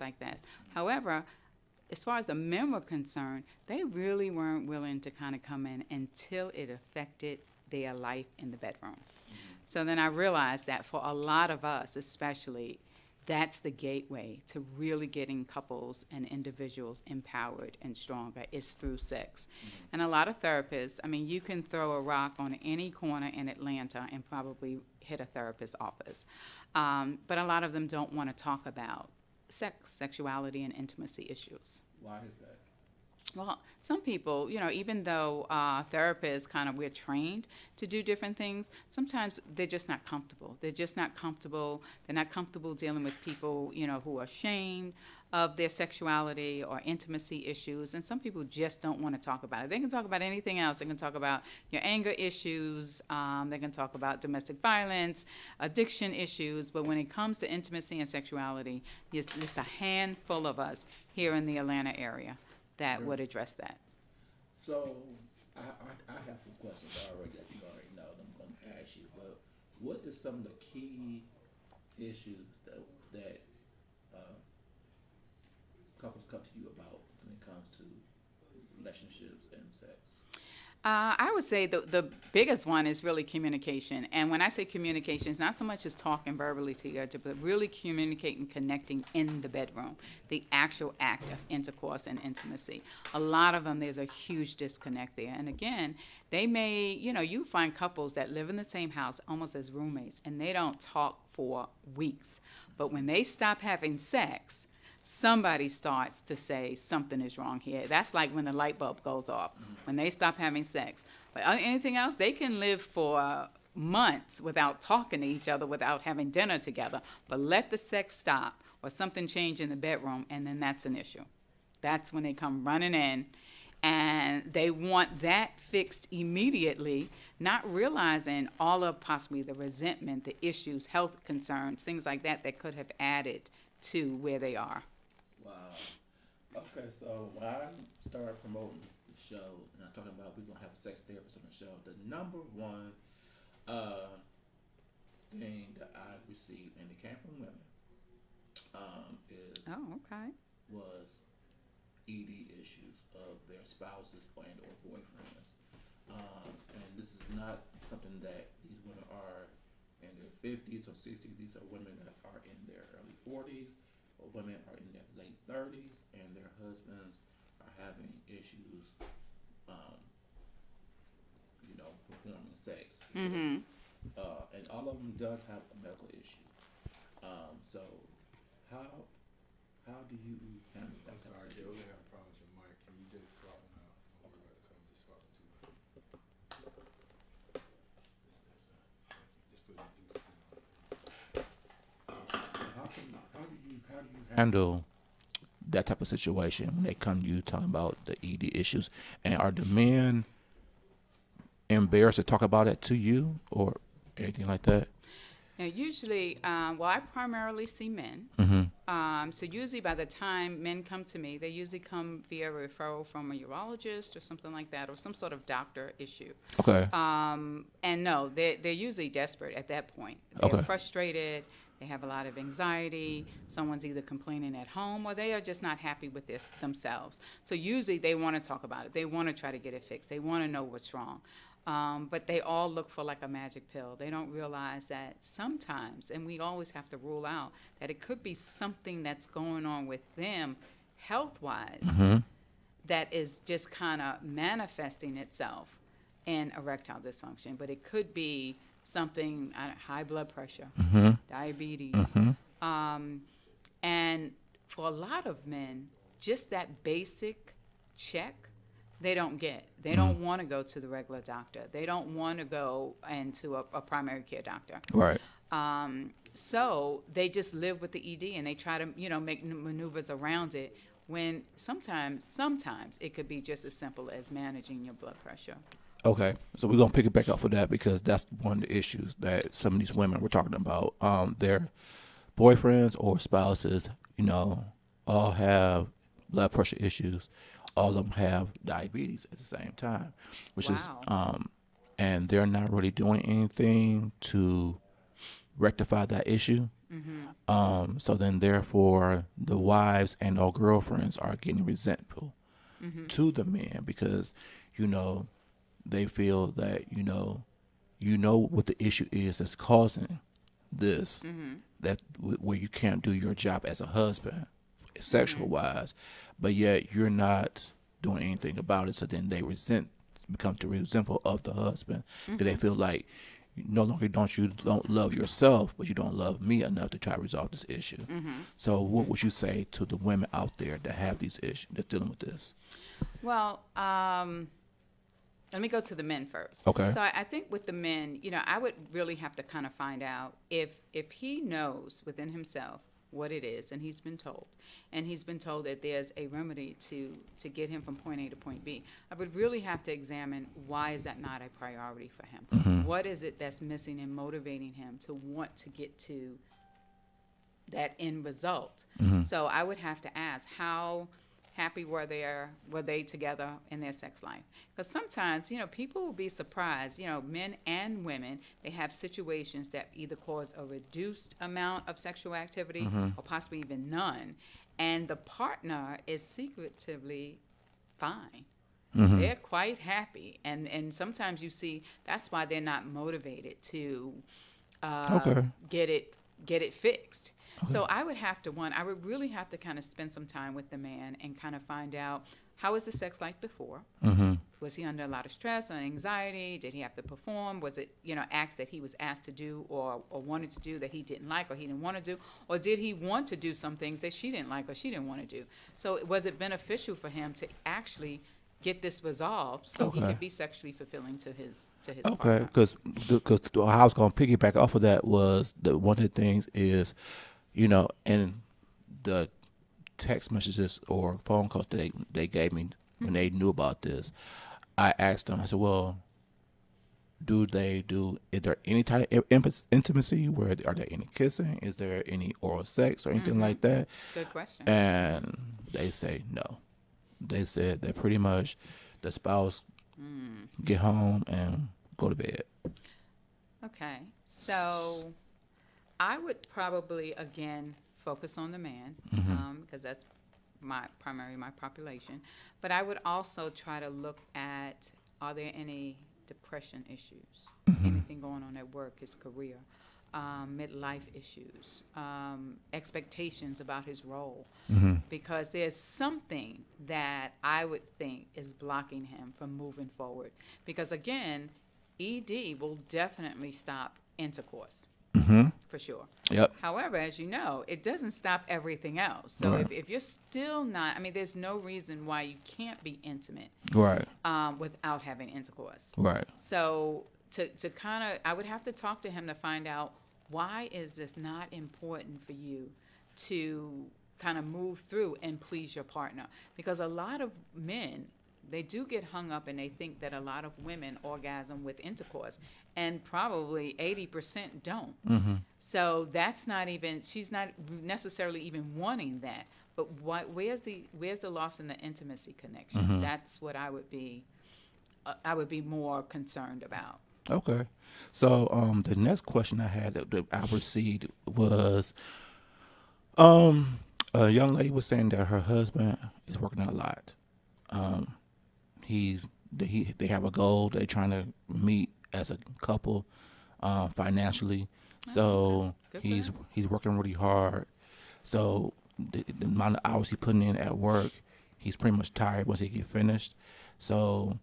like that. However, as far as the men were concerned, they really weren't willing to kind of come in until it affected their life in the bedroom. So then I realized that for a lot of us, especially, that's the gateway to really getting couples and individuals empowered and stronger is through sex. And a lot of therapists, I mean, you can throw a rock on any corner in Atlanta and probably hit a therapist's office. But a lot of them don't want to talk about sex, sexuality, and intimacy issues. Why is that? Well, some people, you know, even though therapists kind of, we're trained to do different things, sometimes they're just not comfortable. They're just not comfortable. They're not comfortable dealing with people, you know, who are ashamed of their sexuality or intimacy issues. And some people just don't want to talk about it. They can talk about anything else. They can talk about your anger issues. They can talk about domestic violence, addiction issues. But when it comes to intimacy and sexuality, it's just a handful of us here in the Atlanta area that would address that. So, I have some questions already that you already know that I'm going to ask you, but what is some of the key issues that couples come to you about when it comes to relationships and sex? I would say the biggest one is really communication. And when I say communication, it's not so much as talking verbally to each other, but really communicating, connecting in the bedroom, the actual act of intercourse and intimacy. A lot of them, there's a huge disconnect there. And again, they may, you know, you find couples that live in the same house almost as roommates, and they don't talk for weeks. But when they stop having sex, somebody starts to say something is wrong here. That's like when the light bulb goes off, when they stop having sex. But anything else, they can live for months without talking to each other, without having dinner together. But let the sex stop or something change in the bedroom, and then that's an issue. That's when they come running in, and they want that fixed immediately, not realizing all of possibly the resentment, the issues, health concerns, things like that that could have added to where they are. Wow. Okay, so when I started promoting the show, and I'm talking about we're going to have a sex therapist on the show, the number one thing that I received, and it came from women, is was ED issues of their spouses and or boyfriends. And this is not something that these women are in their 50s or 60s. These are women that are in their early 40s, or women are in their late 30s, and their husbands are having issues, you know, performing sex. Mm-hmm. And all of them does have a medical issue. So how do you handle that? I'm sorry, Joe, we have a problem with your mic. Can you just swap them out? Don't worry about the cover, just swap them to it. Just put it So how do you handle that type of situation when they come to you talking about the ED issues? And are the men embarrassed to talk about it to you or anything like that? Now, usually, well, I primarily see men. Mm-hmm. So usually by the time men come to me, they usually come via referral from a urologist or something like that, or some sort of doctor issue. Okay. And no, they're usually desperate at that point. They're frustrated. They have a lot of anxiety. Someone's either complaining at home or they are just not happy with themselves. So usually they want to talk about it. They want to try to get it fixed. They want to know what's wrong. But they all look for like a magic pill. They don't realize that sometimes, and we always have to rule out, that it could be something that's going on with them health-wise that is just kind of manifesting itself in erectile dysfunction. But it could be something, high blood pressure, diabetes. And for a lot of men, just that basic check, they don't get. They don't want to go to the regular doctor. They don't want to go into a primary care doctor. Right. So they just live with the ED and they try to, you know, make maneuvers around it, when sometimes it could be just as simple as managing your blood pressure. Okay, so we're going to pick it back up for that because that's one of the issues that some of these women we're talking about. Their boyfriends or spouses, you know, all have blood pressure issues. All of them have diabetes at the same time, which is, and they're not really doing anything to rectify that issue. So then, therefore, the wives and or girlfriends are getting resentful to the men because, they feel that, what the issue is that's causing this, that where you can't do your job as a husband, sexual wise, but yet you're not doing anything about it. So then they become too resentful of the husband because they feel like no longer don't love yourself, but you don't love me enough to try to resolve this issue. So what would you say to the women out there that have these issues, that's dealing with this? Well, let me go to the men first. Okay. So I think with the men, I would really have to kind of find out if he knows within himself what it is, and he's been told that there's a remedy to get him from point A to point B. I would really have to examine why is that not a priority for him? What is it that's missing and motivating him to want to get to that end result? So I would have to ask, how happy were they together in their sex life? Because sometimes, people will be surprised, men and women, they have situations that either cause a reduced amount of sexual activity or possibly even none, and the partner is secretively fine. They're quite happy, and sometimes you see that's why they're not motivated to get it fixed. So I would really have to kind of spend some time with the man and kind of find out, how was the sex life before? Was he under a lot of stress or anxiety? Did he have to perform? Was it, acts that he was asked to do or wanted to do that he didn't like or he didn't want to do? Or did he want to do some things that she didn't like or she didn't want to do? So was it beneficial for him to actually get this resolved so he could be sexually fulfilling to his partner? Because how I was going to piggyback off of that was that one of the things is, and the text messages or phone calls that they gave me when they knew about this, I asked them, I said, well, is there any type of intimacy? Are there any kissing? Is there any oral sex or anything like that? Good question. And they say no. They said that pretty much the spouse get home and go to bed. Okay. So I would probably, again, focus on the man because that's my population. But I would also try to look at, are there any depression issues, anything going on at work, his career, midlife issues, expectations about his role, because there's something that I would think is blocking him from moving forward. Because again, ED will definitely stop intercourse. For sure. Yep. However, as you know, it doesn't stop everything else. So if you're still not, there's no reason why you can't be intimate without having intercourse. Right. So to kind of, I would have to talk to him to find out, why is this not important for you to kind of move through and please your partner? Because a lot of men, they do get hung up and they think that a lot of women orgasm with intercourse, and probably 80% don't. So that's not even, she's not necessarily even wanting that. But where's the loss in the intimacy connection? That's what I would be more concerned about. Okay. So the next question I had that I received was, a young lady was saying that her husband is working a lot. They have a goal they're trying to meet as a couple, financially. So he's working really hard. So the amount of hours he's putting in at work, he's pretty much tired once he get finished. So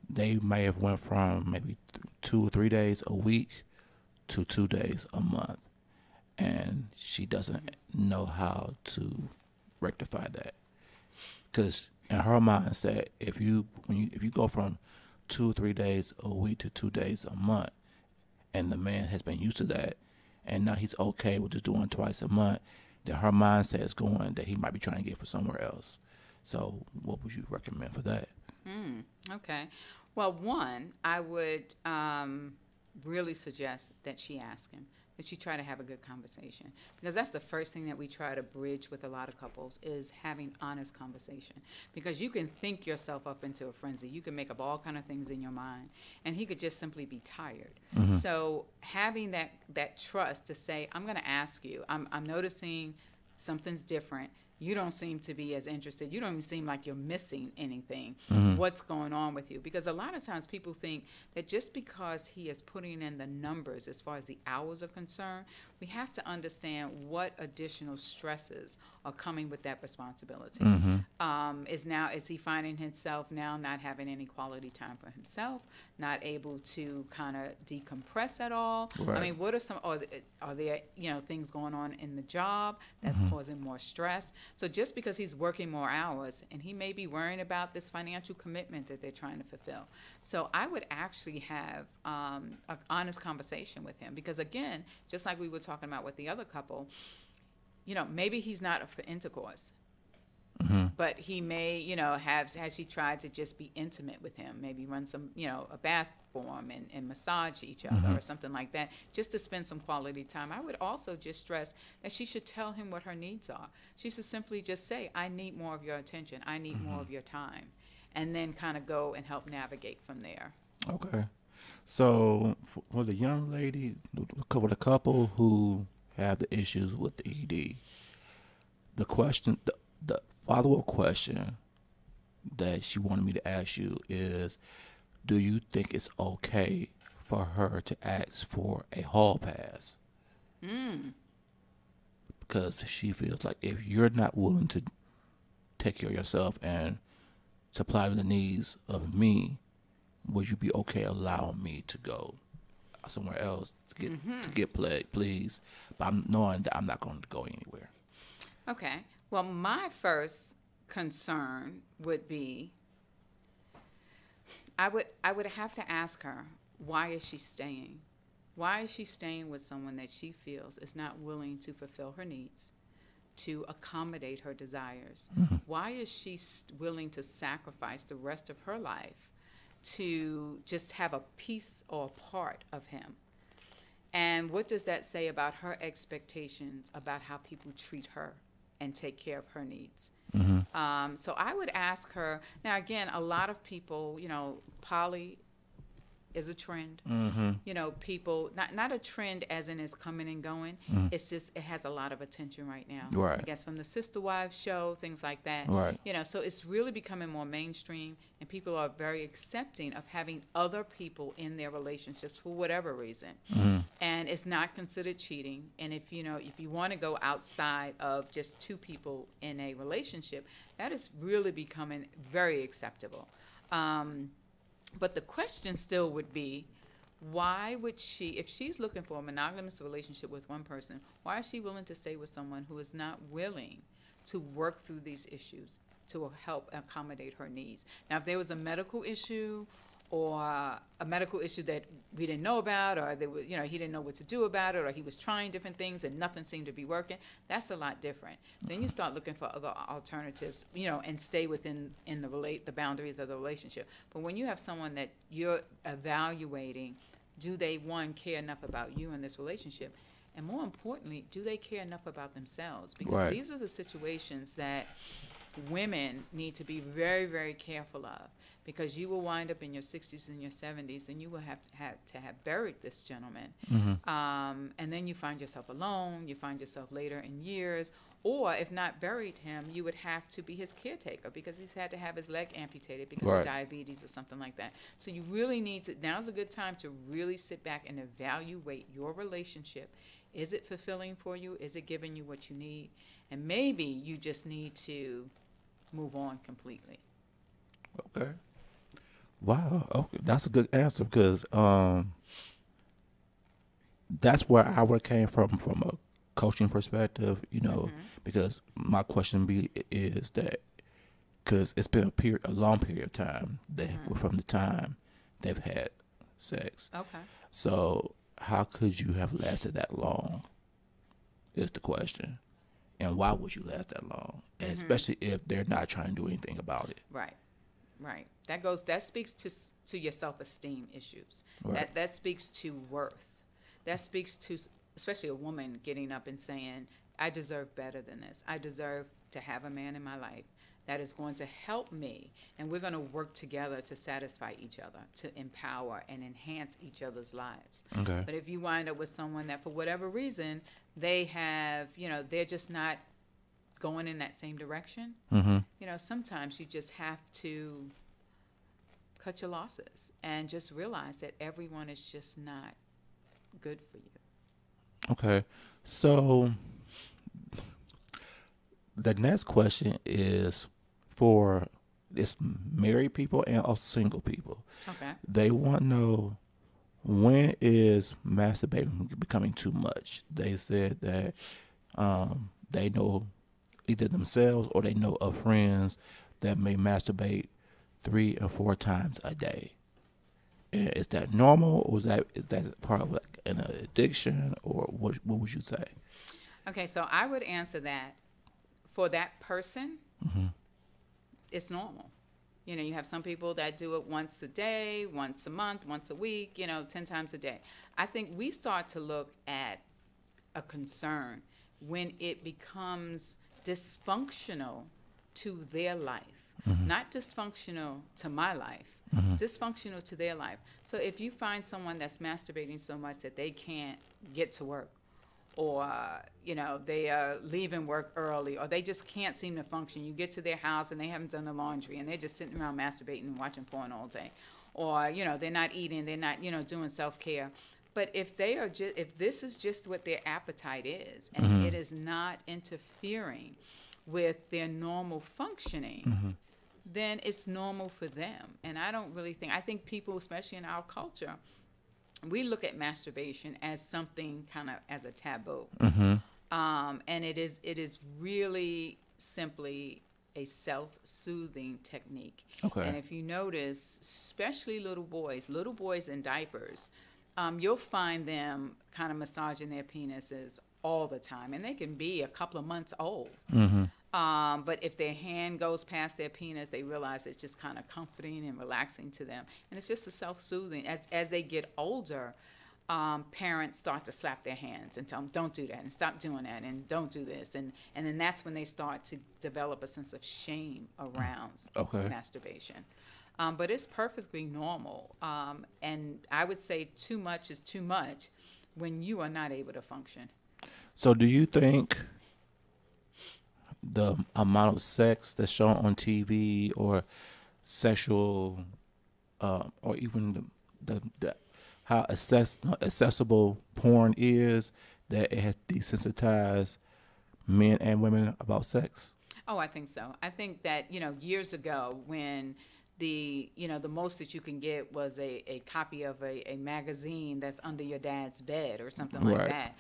they may have went from maybe 2 or 3 days a week to 2 days a month, and she doesn't know how to rectify that. Because in her mindset, if you go from 2 or 3 days a week to 2 days a month, and the man has been used to that, and now he's okay with just doing twice a month, then her mindset is going that he might be trying to get for somewhere else. So what would you recommend for that? Okay. Well, one, I would really suggest that she ask him. that you try to have a good conversation, because that's the first thing that we try to bridge with a lot of couples is having honest conversation, because you can think yourself up into a frenzy. You can make up all kind of things in your mind, and he could just simply be tired. So having that trust to say, I'm going to ask you, I'm noticing something's different. You don't seem to be as interested. You don't even seem like you're missing anything. What's going on with you? Because a lot of times people think that just because he is putting in the numbers as far as the hours are concerned, we have to understand what additional stresses are coming with that responsibility. Is he finding himself now not having any quality time for himself, not able to kind of decompress at all? Right. I mean, what are some, are there, things going on in the job that's causing more stress? So just because he's working more hours, and he may be worrying about this financial commitment that they're trying to fulfill. So I would actually have an honest conversation with him, because again, just like we were talking about with the other couple, maybe he's not for intercourse. But he may, has she tried to just be intimate with him, maybe run some, a bath for him and massage each other or something like that, just to spend some quality time. I would also just stress that she should tell him what her needs are. She should simply just say, I need more of your attention. I need more of your time. And then kind of go and help navigate from there. Okay. So for the young lady, for the couple who have the issues with the ED, the question, the follow-up question that she wanted me to ask you is, do you think it's okay for her to ask for a hall pass? Because she feels like if you're not willing to take care of yourself and supply the needs of me, would you be okay allowing me to go somewhere else to get played, please? But I'm knowing that I'm not going to go anywhere. Okay. Well, my first concern would be, I would have to ask her, why is she staying? Why is she staying with someone that she feels is not willing to fulfill her needs, to accommodate her desires? Why is she willing to sacrifice the rest of her life to just have a piece or a part of him? And what does that say about her expectations about how people treat her and take care of her needs? So I would ask her, now again, a lot of people, poly is a trend. People, not a trend as in it's coming and going. It's just, it has a lot of attention right now. Right. I guess from the Sister Wives show, things like that. Right. So it's really becoming more mainstream, and people are very accepting of having other people in their relationships for whatever reason. And it's not considered cheating. And if you want to go outside of just two people in a relationship, that is really becoming very acceptable. But the question still would be, why would she, if she's looking for a monogamous relationship with one person, why is she willing to stay with someone who is not willing to work through these issues to help accommodate her needs? Now, if there was a medical issue or a medical issue that we didn't know about, or there was, he didn't know what to do about it, or he was trying different things and nothing seemed to be working, that's a lot different. Then you start looking for other alternatives, and stay within the boundaries of the relationship. But when you have someone that you're evaluating, do they, one, care enough about you in this relationship? And more importantly, do they care enough about themselves? Because these are the situations that women need to be very, very careful of, because you will wind up in your 60s and your 70s, and you will have to have buried this gentleman. And then you find yourself alone. You find yourself later in years, or if not buried him, you would have to be his caretaker because he's had to have his leg amputated because of diabetes or something like that. So you really need to, now's a good time to really sit back and evaluate your relationship. Is it fulfilling for you? Is it giving you what you need? And maybe you just need to move on completely. Okay. Wow. Okay, that's a good answer, because that's where I would came from a coaching perspective. Because my question is that because it's been a long period of time from the time they've had sex. Okay. So how could you have lasted that long? Is the question. And why would you last that long? And especially if they're not trying to do anything about it. Right. That speaks to your self-esteem issues. Right. That speaks to worth. That speaks to especially a woman getting up and saying, I deserve better than this. I deserve to have a man in my life that is going to help me, and we're going to work together to satisfy each other, to empower and enhance each other's lives. Okay. But if you wind up with someone that for whatever reason, they have, they're just not going in that same direction, sometimes you just have to cut your losses and just realize that everyone is just not good for you. Okay. So the next question is for it's married people and also single people. Okay. They want to know, when is masturbating becoming too much? They said that they know either themselves or they know of friends that may masturbate 3 or 4 times a day. Is that normal, or is that part of like an addiction, or what would you say? Okay, so I would answer that for that person, it's normal. You have some people that do it once a day, once a month, once a week, 10 times a day. I think we start to look at a concern when it becomes dysfunctional to their life, not dysfunctional to my life, dysfunctional to their life. So if you find someone that's masturbating so much that they can't get to work, or, they are leaving work early, or they just can't seem to function. You get to their house and they haven't done the laundry and they're just sitting around masturbating and watching porn all day. Or, they're not eating, they're not, doing self-care. But if if this is just what their appetite is, and it is not interfering with their normal functioning, then it's normal for them. And I think people, especially in our culture, we look at masturbation as something kind of as a taboo. And it is really simply a self-soothing technique. Okay. And if you notice, especially little boys in diapers, you'll find them kind of massaging their penises all the time. And they can be a couple of months old. But if their hand goes past their penis, they realize it's just kind of comforting and relaxing to them. And it's just a self-soothing. As they get older, parents start to slap their hands and tell them, don't do that, and stop doing that, and don't do this. And then that's when they start to develop a sense of shame around masturbation. But it's perfectly normal. And I would say too much is too much when you are not able to function. So do you think the amount of sex that's shown on TV, or sexual, or even the how accessible porn is, that it has desensitized men and women about sex? Oh, I think so. I think that, years ago when the most that you can get was a copy of a magazine that's under your dad's bed or something like that,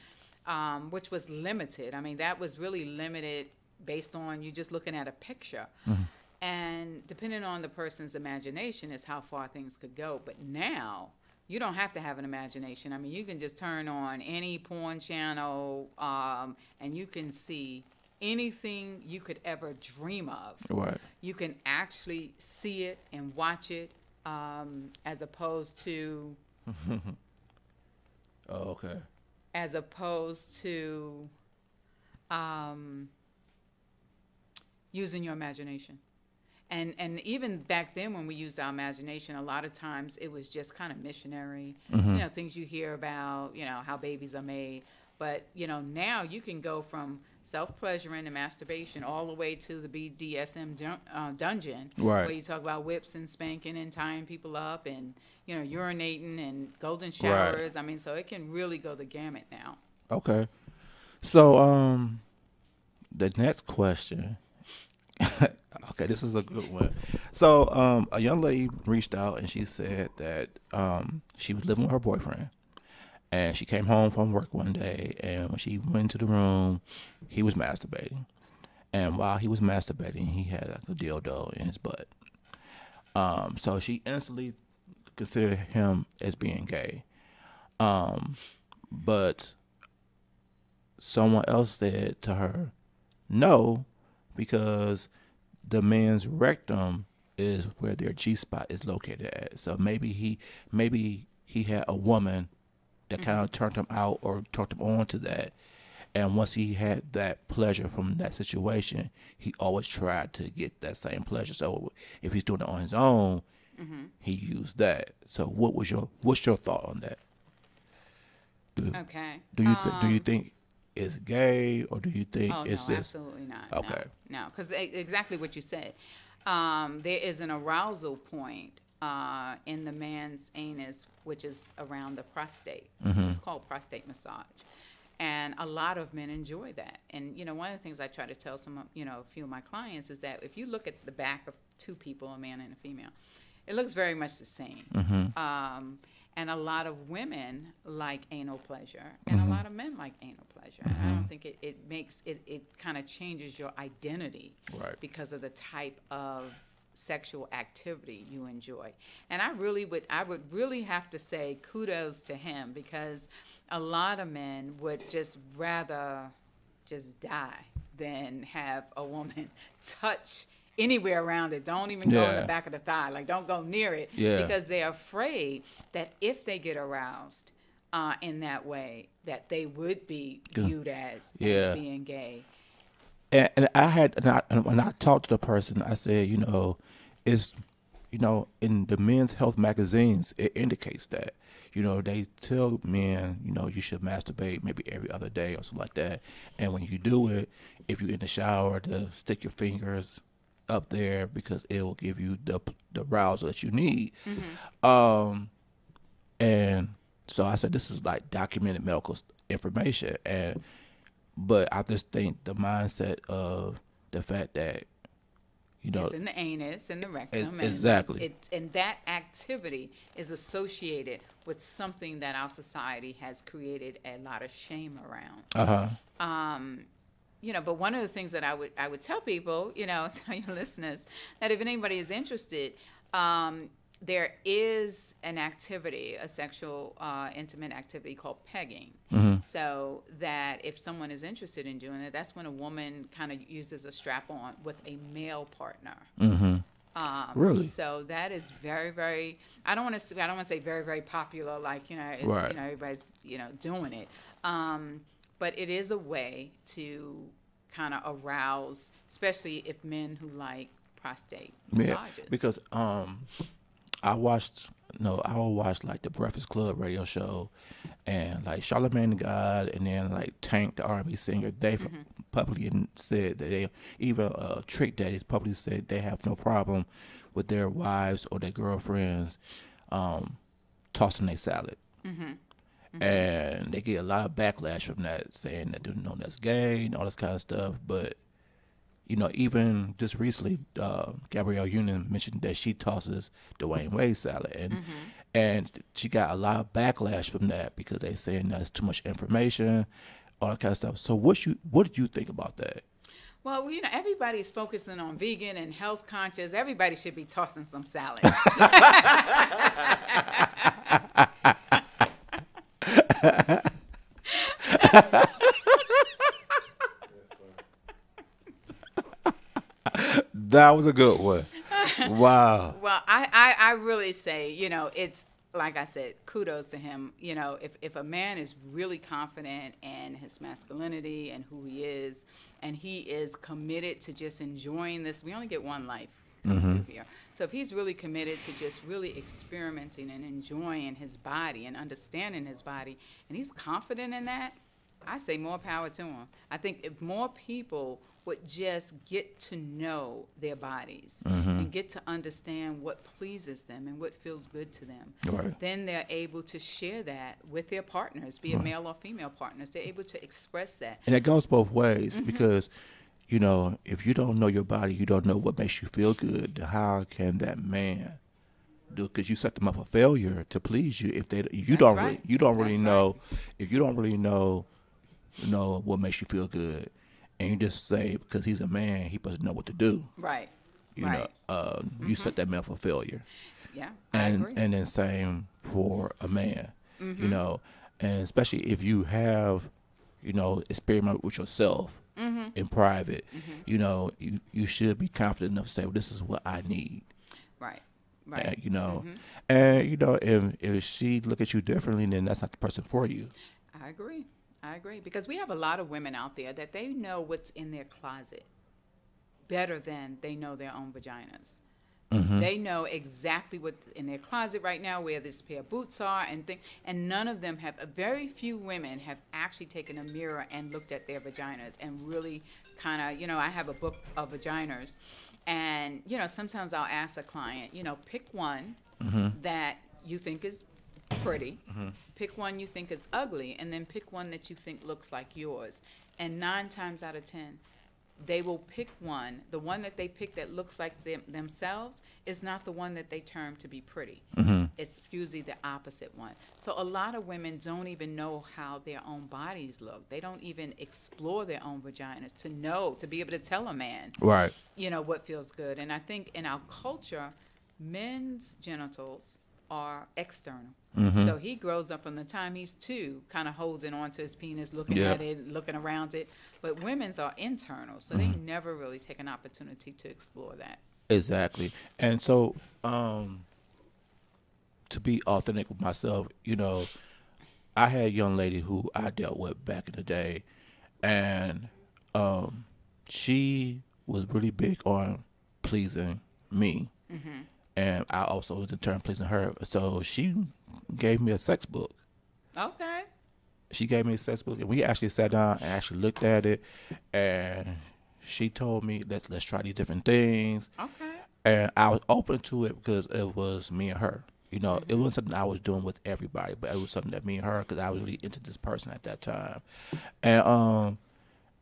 which was limited. I mean, that was really limited based on you just looking at a picture. And depending on the person's imagination is how far things could go. But now you don't have to have an imagination. I mean, you can just turn on any porn channel, and you can see anything you could ever dream of. Right. You can actually see it and watch it, as opposed to as opposed to using your imagination. And even back then when we used our imagination, a lot of times it was just kind of missionary, things you hear about, how babies are made. But, now you can go from self-pleasuring and masturbation all the way to the BDSM dungeon, where you talk about whips and spanking and tying people up and, urinating and golden showers. Right. I mean, so it can really go the gamut now. Okay. So the next question... Okay, this is a good one. So a young lady reached out and she said that she was living with her boyfriend, and she came home from work one day, and when she went into the room, he was masturbating. And while he was masturbating, he had like a dildo in his butt. So she instantly considered him as being gay. But someone else said to her, no, because the man's rectum is where their G-spot is located at. So maybe he had a woman that kind of turned him out or turned him on to that. And once he had that pleasure from that situation, he always tried to get that same pleasure. So if he's doing it on his own, he used that. So what's your thought on that? Okay. Do you think it's gay, or do you think it's no, just absolutely not. okay? No, because exactly what you said. There is an arousal point in the man's anus, which is around the prostate. It's called prostate massage. And a lot of men enjoy that. And, one of the things I try to tell a few of my clients is that if you look at the back of two people, a man and a female, it looks very much the same. And a lot of women like anal pleasure, and a lot of men like anal pleasure. And I don't think it makes it kind of changes your identity because of the type of sexual activity you enjoy. And I would really have to say kudos to him, because a lot of men would just rather just die than have a woman touch anywhere around it. Don't even go in the back of the thigh. Like, don't go near it, because they're afraid that if they get aroused in that way, that they would be viewed as being gay. And when I talked to the person, I said, it's, in the men's health magazines, it indicates that, they tell men, you should masturbate maybe every other day or something like that. And when you do it, if you're in the shower, to stick your fingers up there, because it will give you the arousal that you need. And so I said, this is like documented medical information. But I just think the mindset of the fact that, it's in the anus and the rectum. Exactly. And that activity is associated with something that our society has created a lot of shame around. But one of the things that I would tell people, tell your listeners, that if anybody is interested, there is an activity, a sexual intimate activity called pegging. So that if someone is interested in doing it, that's when a woman kind of uses a strap-on with a male partner. Really? So that is very, very. I don't want to say very, very popular. Like everybody's doing it. But it is a way to kind of arouse, especially if men who like prostate massages. Because I watched like the Breakfast Club radio show, and like Charlamagne the God, and then like Tank the R&B singer, they publicly said that they, even Trick Daddies publicly said they have no problem with their wives or their girlfriends tossing their salad. And they get a lot of backlash from that, saying that that's gay and all this kind of stuff. But even just recently, Gabrielle Union mentioned that she tosses Dwayne Wade salad, and she got a lot of backlash from that, because they saying that's too much information, all that kind of stuff. So what did you think about that? Well, everybody's focusing on vegan and health conscious. Everybody should be tossing some salad. That was a good one. Wow. Well, I really say, it's like I said, kudos to him. If a man is really confident in his masculinity and who he is, and he is committed to just enjoying this, we only get one life coming through here. So if he's really committed to just really experimenting and enjoying his body and understanding his body, and he's confident in that, I say more power to him. I think if more people would just get to know their bodies and get to understand what pleases them and what feels good to them, then they're able to share that with their partners, be it male or female partners. They're able to express that. And it goes both ways, because, if you don't know your body, you don't know what makes you feel good, how can that man do? Because you set them up for failure to please you if you don't really know what makes you feel good. And you just say, because he's a man, he doesn't know what to do. Right. You set that man for failure. Yeah, I agree. And then same for a man, and especially if you have, experiment with yourself in private, you should be confident enough to say, well, this is what I need. Right. Right. And, you know, and you know, if she look at you differently, then that's not the person for you. I agree. I agree, because we have a lot of women out there that they know what's in their closet better than they know their own vaginas. They know exactly what's in their closet right now, where this pair of boots are, and none of them have. Very few women have actually taken a mirror and looked at their vaginas and really kind of, you know, I have a book of vaginas, and you know, sometimes I'll ask a client, you know, pick one that you think is pretty, pick one you think is ugly, and then pick one that you think looks like yours. And 9 times out of 10, they will pick one. The one that they pick that looks like themselves is not the one that they term to be pretty. It's usually the opposite one. So a lot of women don't even know how their own bodies look. They don't even explore their own vaginas to be able to tell a man, Right. you know, what feels good. And I think in our culture, men's genitals are external. So he grows up from the time he's 2, kind of holding on to his penis, looking at it, looking around it. But women's are internal, so they never really take an opportunity to explore that. Exactly. And so, to be authentic with myself, you know, I had a young lady who I dealt with back in the day, and she was really big on pleasing me. And I also was in turn pleasing her. So she gave me a sex book. Okay. She gave me a sex book, and we actually sat down and actually looked at it, and she told me that let's try these different things. Okay. And I was open to it because it was me and her. You know, it wasn't something I was doing with everybody, but it was something that me and her, because I was really into this person at that time. And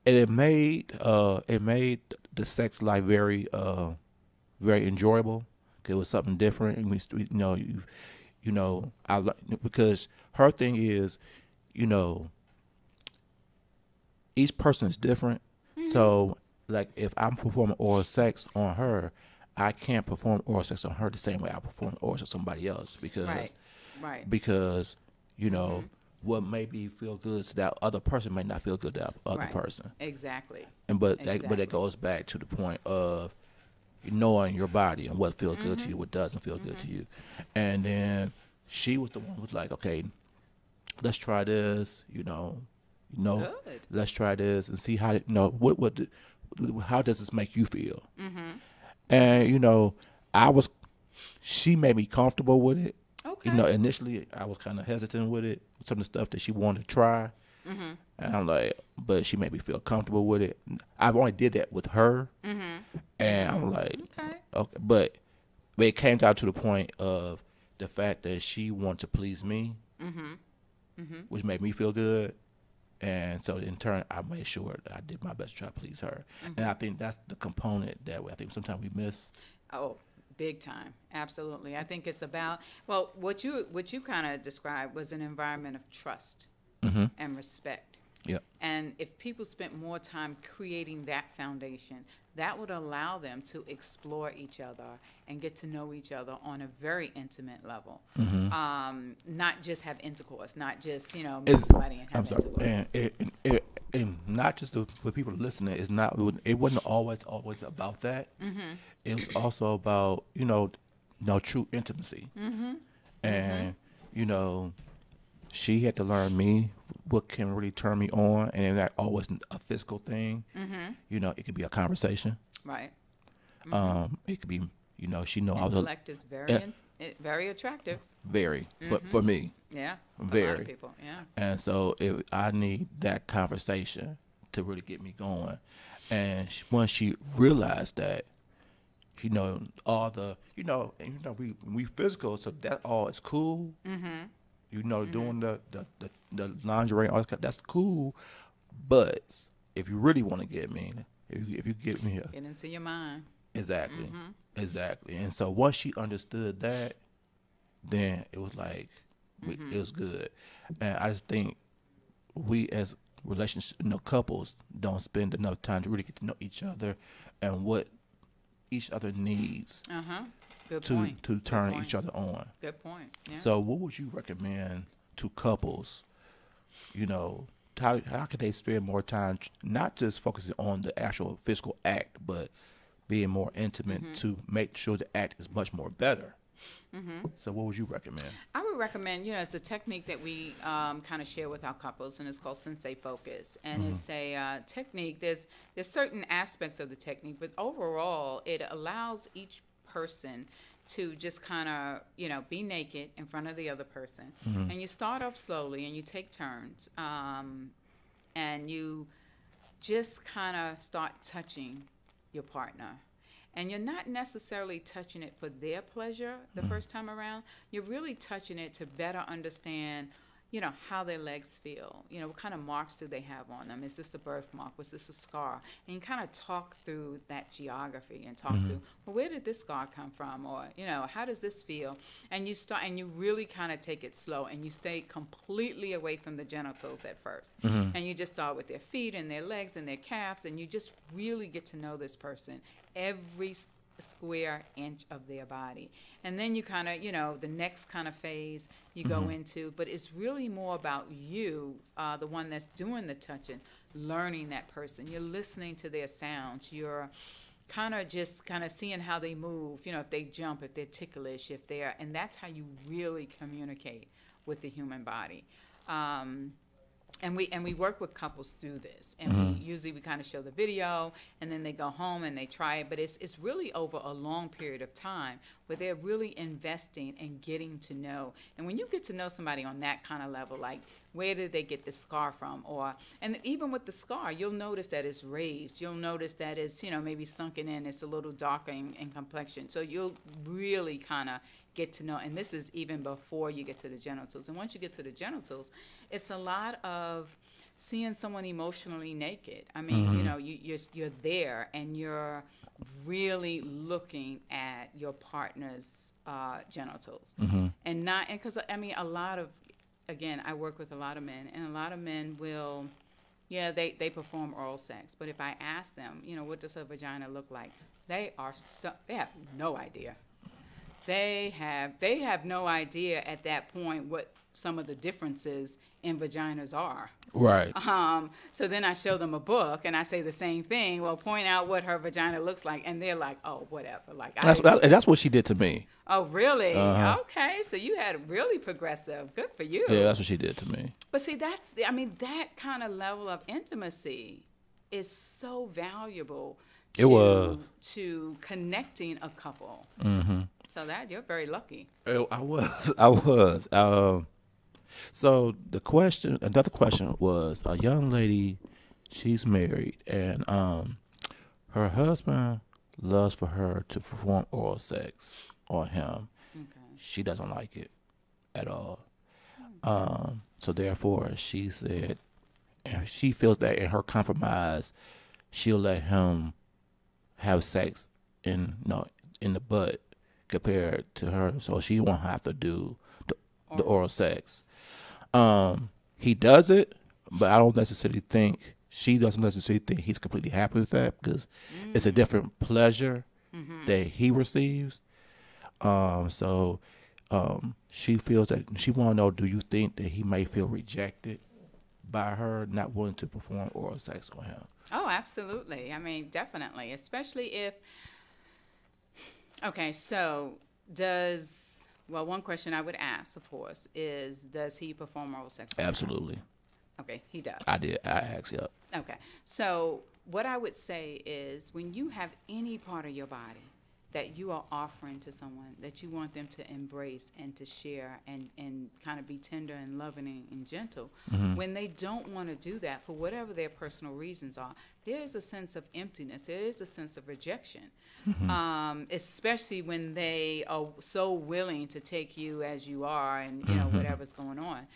it made the sex life very very enjoyable. It was something different, and you know, I because her thing is, you know, each person is different. So, like, if I'm performing oral sex on her, I can't perform oral sex on her the same way I perform oral sex on somebody else, because because you know, what made me feel good to that other person may not feel good to that other person. Exactly. And but it goes back to the point of knowing your body and what feels good to you, what doesn't feel good to you. And then she was the one who was like, okay, let's try this, you know, Good. let's try this and see how, you know, how does this make you feel? And, you know, she made me comfortable with it. Okay. You know, initially I was kind of hesitant with it, some of the stuff that she wanted to try. And I'm like, but she made me feel comfortable with it. I've only did that with her. And I'm like, okay. But it came down to the point of the fact that she wanted to please me, which made me feel good. And so in turn, I made sure that I did my best to try to please her. And I think that's the component that I think sometimes we miss. Oh, big time. Absolutely. I think it's about, well, what you kind of described was an environment of trust and respect. Yep. And if people spent more time creating that foundation, that would allow them to explore each other and get to know each other on a very intimate level. Not just have intercourse, not just, you know, meet somebody and have intercourse. And not just for people listening, it wasn't always about that. It was also about, you know, true intimacy. And, you know, she had to learn me, what can really turn me on, and that always a physical thing. You know, it could be a conversation. Right. It could be, you know, she know intellect is very attractive. Very for me. Yeah. Very. A lot of people. Yeah. And so I need that conversation to really get me going. And once she realized that, you know, all the, you know, we physical, so that all is cool. You know, doing the lingerie, all that's cool. But if you really want to get me, if you get me here, get into your mind. Exactly. And so once she understood that, then it was like it was good. And I just think we as relationship, couples don't spend enough time to really get to know each other and what each other needs. Good point. To turn each other on. Good point. Yeah. So what would you recommend to couples, you know, how can they spend more time not just focusing on the actual physical act, but being more intimate to make sure the act is much more better? So what would you recommend? I would recommend, it's a technique that we kind of share with our couples, and it's called Sensei Focus. And it's a technique. There's certain aspects of the technique, but overall, it allows each person to just kind of, be naked in front of the other person. And you start off slowly, and you take turns, and you just kind of start touching your partner. And you're not necessarily touching it for their pleasure the first time around. You're really touching it to better understand, how their legs feel. What kind of marks do they have on them? Is this a birthmark? Was this a scar? And you kind of talk through that geography and talk through, well, where did this scar come from? Or, how does this feel? And you really kind of take it slow, and you stay completely away from the genitals at first. And you just start with their feet and their legs and their calves, and you just really get to know this person, every square inch of their body. And then you kind of, the next kind of phase you go into, but it's really more about you, the one that's doing the touching, learning that person. You're listening to their sounds. You're kind of seeing how they move, if they jump, if they're ticklish, and that's how you really communicate with the human body. And we work with couples through this, and we kind of show the video, and then they go home and they try it. But it's really over a long period of time where they're really investing and getting to know. And when you get to know somebody on that kind of level, like where did they get the scar from, and even with the scar, you'll notice that it's raised. You'll notice that it's maybe sunken in. It's a little darker in complexion. So you'll really kind of get to know, and this is even before you get to the genitals. And once you get to the genitals, it's a lot of seeing someone emotionally naked. I mean, you're there, and you're really looking at your partner's genitals, and because a lot of, again, I work with a lot of men, and a lot of men will, they perform oral sex, but if I ask them, what does her vagina look like, they have no idea. They have no idea at that point what some of the differences in vaginas are. Right. So then I show them a book, and I say the same thing. Well, point out what her vagina looks like, and they're like, "Oh, whatever." Like that's what she did to me. Oh, really? Okay, so you had really progressive. Good for you. Yeah, that's what she did to me. But see, that kind of level of intimacy is so valuable to connecting a couple. So that you're very lucky. I was. So another question was, a young lady, she's married, and her husband loves for her to perform oral sex on him. Okay. She doesn't like it at all. So therefore, she said, and she feels that in her compromise, she'll let him have sex in the butt compared to her, so she won't have to do the oral sex. He does it, but I don't necessarily think she doesn't necessarily think he's completely happy with that, because it's a different pleasure that he receives. So she feels that she want to know, do you think that he may feel rejected by her not wanting to perform oral sex on him? Oh, absolutely. I mean, definitely, especially if. Okay, so one question I would ask, of course, is, does he perform oral sex? Absolutely. Okay, he does. I did. I asked, yep. Okay, so what I would say is, when you have any part of your body that you are offering to someone that you want them to embrace and to share and kind of be tender and loving and gentle, when they don't want to do that for whatever their personal reasons are, there is a sense of emptiness. There is a sense of rejection, especially when they are so willing to take you as you are and whatever's going on.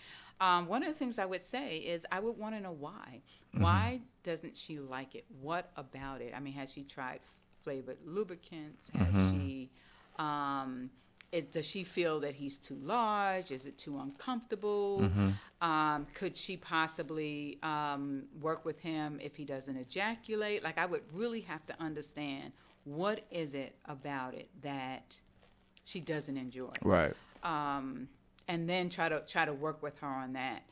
One of the things I would say is, I would want to know why. Why doesn't she like it? What about it? I mean, has she tried flavored lubricants? Has she does she feel that he's too large? Is it too uncomfortable? Could she possibly work with him if he doesn't ejaculate? Like, I would really have to understand, what is it about it that she doesn't enjoy? Right. and then try to work with her on that.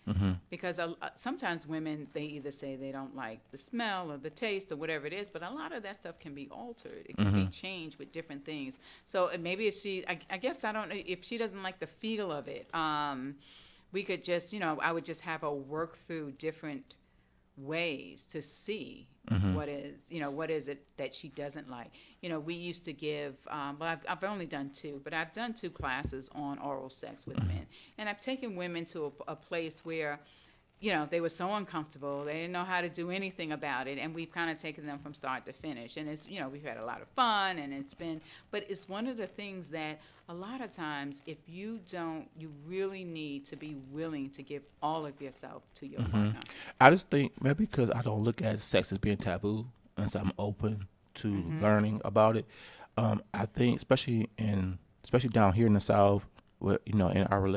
Because sometimes women, they either say they don't like the smell or the taste or whatever it is, but a lot of that stuff can be altered. It can be changed with different things. So maybe if I guess I don't know if she doesn't like the feel of it. We could just, I would just have her work through different ways to see what is it that she doesn't like. We used to give, I've only done 2, but I've done 2 classes on oral sex with men. And I've taken women to a place where, they were so uncomfortable. They didn't know how to do anything about it. And we've kind of taken them from start to finish. And it's, we've had a lot of fun, and but it's one of the things that a lot of times, if you really need to be willing to give all of yourself to your partner. I just think maybe because I don't look at sex as being taboo, and so I'm open to learning about it. I think, especially down here in the South, where, in our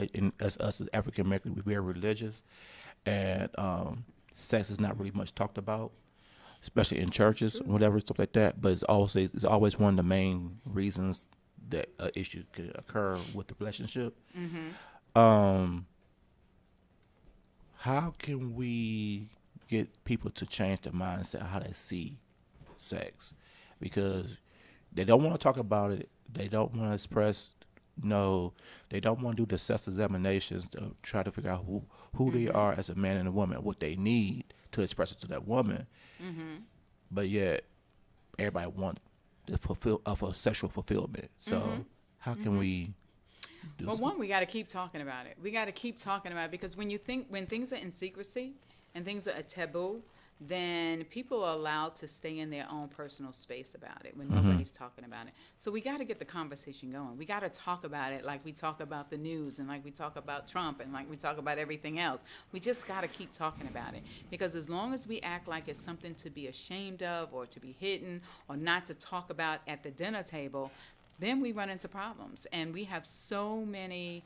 as us as African Americans, we're very religious. And sex is not really much talked about, especially in churches, whatever, stuff like that. But it's always one of the main reasons that an issue could occur with the relationship. How can we get people to change their mindset how they see sex? Because they don't want to talk about it. They don't want to express. No, they don't want to do the self-examinations to try to figure out who they are as a man and a woman, what they need to express it to that woman. But yet, everybody wants a sexual fulfillment. So how can we do something? One, we got to keep talking about it. We got to keep talking about it, because when things are in secrecy and things are a taboo, then people are allowed to stay in their own personal space about it when nobody's talking about it. So we got to get the conversation going. We got to talk about it like we talk about the news, and like we talk about Trump, and like we talk about everything else. We just got to keep talking about it, because as long as we act like it's something to be ashamed of or to be hidden or not to talk about at the dinner table, then we run into problems. And we have so many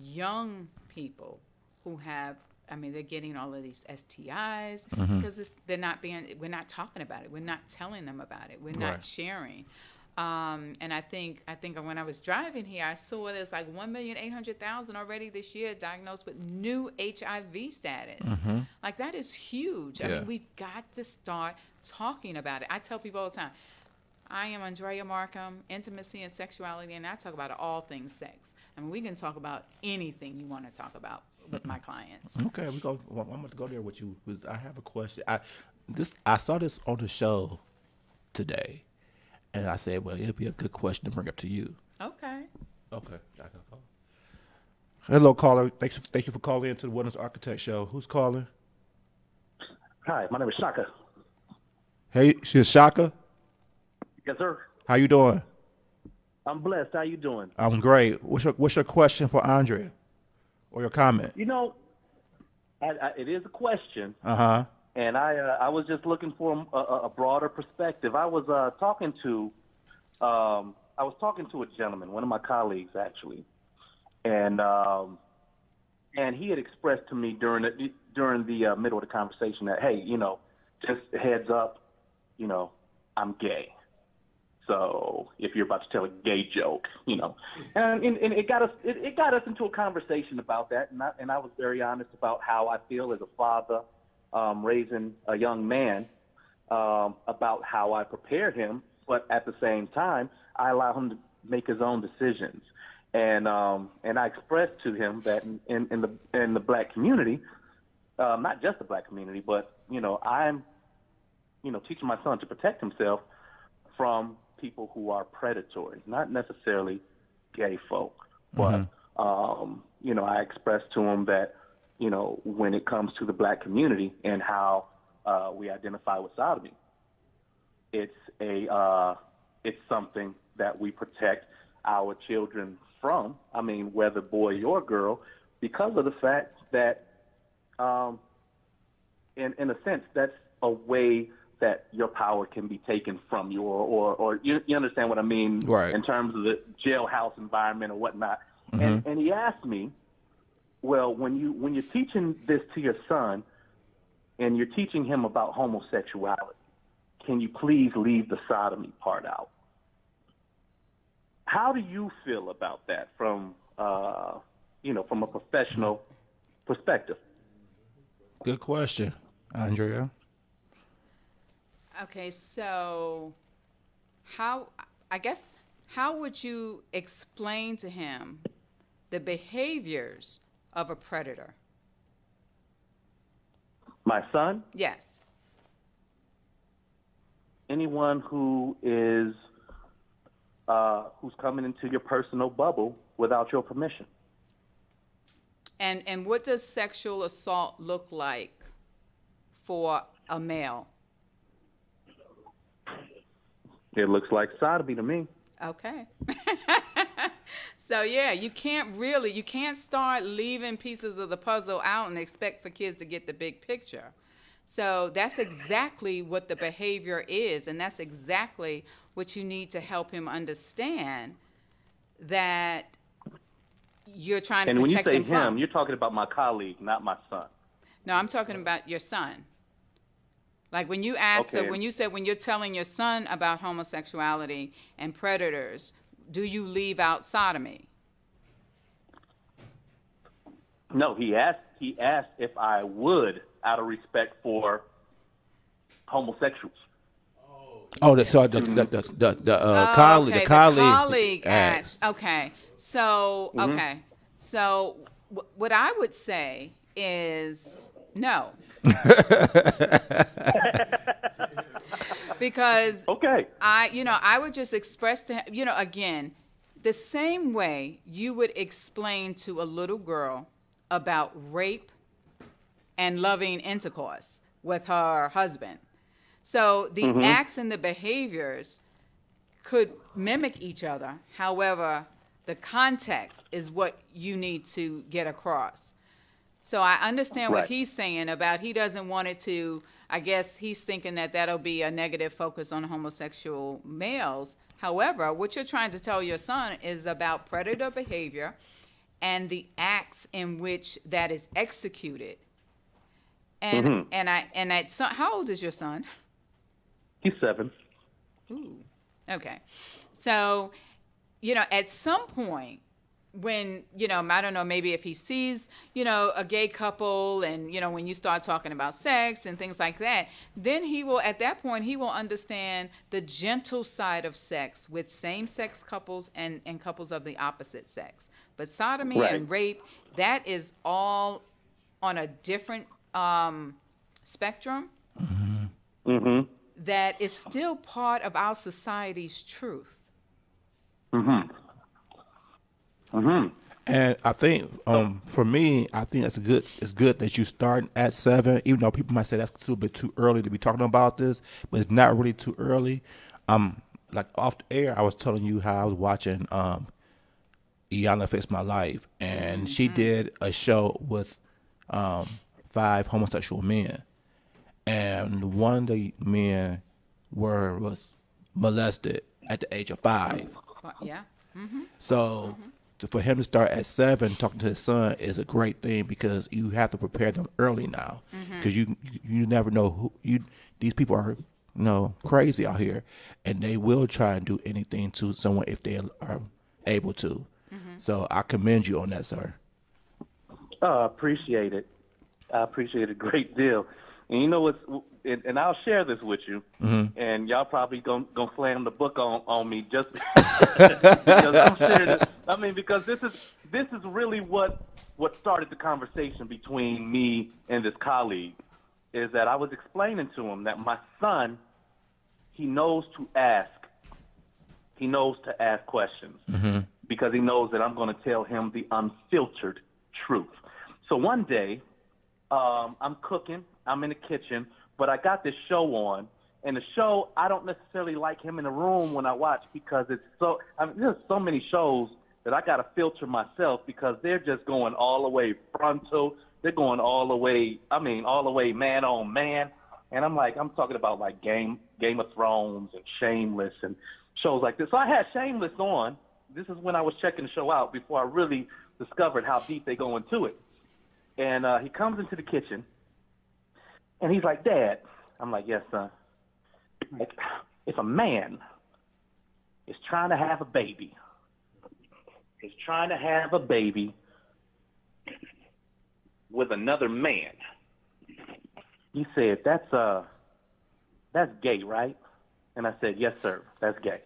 young people who have, they're getting all of these STIs because we're not talking about it. We're not telling them about it. We're not sharing. And I think when I was driving here, I saw there's like 1,800,000 already this year diagnosed with new HIV status. Like, that is huge. Yeah. We've got to start talking about it. I tell people all the time, I am Andrea Markham, intimacy and sexuality, and I talk about all things sex. We can talk about anything you want to talk about with my clients. Okay, I'm going to go there with you. I have a question. I saw this on the show today, and I said, well, it'd be a good question to bring up to you. Okay. Hello, caller. Thank you for calling into the Wellness Architect Show. Who's calling? Hi, my name is Shaka. Hey, she's Shaka? Yes, sir. How you doing? I'm blessed. How you doing? I'm great. What's your question for Andrea, or your comment? It is a question. And I was just looking for a broader perspective. I was talking to a gentleman, one of my colleagues actually, and he had expressed to me during the middle of the conversation that, hey, just heads up, I'm gay. So if you're about to tell a gay joke, and it got us into a conversation about that, and I was very honest about how I feel as a father raising a young man, about how I prepare him, but at the same time I allow him to make his own decisions, and I expressed to him that in the black community, not just the black community, but I'm teaching my son to protect himself from people who are predatory, not necessarily gay folk, but I expressed to him that when it comes to the black community and how we identify with sodomy, it's something that we protect our children from. Whether boy or girl, because of the fact that in a sense that's a way that your power can be taken from you, or you understand what I mean, right, in terms of the jailhouse environment or whatnot. And he asked me, well, when you're teaching this to your son and you're teaching him about homosexuality, can you please leave the sodomy part out? How do you feel about that from from a professional perspective. Good question, Andrea. Okay, so how would you explain to him the behaviors of a predator? My son? Yes. Anyone who is who's coming into your personal bubble without your permission. And what does sexual assault look like for a male? It looks like sodomy to me. Okay. So yeah, you can't start leaving pieces of the puzzle out and expect for kids to get the big picture. So that's exactly what the behavior is, and that's exactly what you need to help him understand, that you're trying to protect him from. And when you say him, you're talking about my colleague, not my son. No, I'm talking about your son. Like when you asked, Okay. so when you said when you're telling your son about homosexuality and predators, do you leave out sodomy? No, he asked if I would, out of respect for homosexuals. So the colleague, okay, the colleague asked. Okay, so okay, so what I would say is no. Because okay, I would just express to him, again, the same way you would explain to a little girl about rape and loving intercourse with her husband. So the acts and the behaviors could mimic each other. However, the context is what you need to get across. So I understand what he's saying about he doesn't want it to, I guess he's thinking that that'll be a negative focus on homosexual males. However, what you're trying to tell your son is about predator behavior and the acts in which that is executed. And how old is your son? He's 7. Ooh, okay. So, at some point, when, I don't know, maybe if he sees, a gay couple and, when you start talking about sex and things like that, then at that point, he will understand the gentle side of sex with same-sex couples and couples of the opposite sex. But sodomy and rape, that is all on a different spectrum. Mm-hmm. That is still part of our society's truth. Mm-hmm. Mm-hmm. And I think, for me, I think it's good that you start at 7, even though people might say that's a little bit too early to be talking about this, but it's not really too early. Like off the air, I was telling you how I was watching Iyanla Fix My Life, and she did a show with 5 homosexual men, and one of the men was molested at the age of 5. Yeah. Mm-hmm. So for him to start at 7 talking to his son is a great thing, because you have to prepare them early now, because you never know these people are crazy out here, and they will try and do anything to someone if they are able to. So I commend you on that, sir. Appreciate it. I appreciate it a great deal. And you know what's, and I'll share this with you, and y'all probably gonna slam the book on me just because I'm sharing this. I mean, because this is really what started the conversation between me and this colleague, is that I was explaining to him that my son, he knows to ask questions, because he knows that I'm going to tell him the unfiltered truth. So one day, I'm cooking. I'm in the kitchen, but I got this show on, and the show, I don't necessarily like him in the room when I watch, because there's so many shows that I got to filter myself, because they're just going all the way frontal. They're going all the way man on man. And I'm talking about like Game of Thrones and Shameless and shows like this. So I had Shameless on. This is when I was checking the show out, before I really discovered how deep they go into it. And he comes into the kitchen, and he's like, "Dad." I'm like, "Yes, son." Like, if a man is trying to have a baby, with another man. He said, that's gay, right? And I said, yes, sir, that's gay.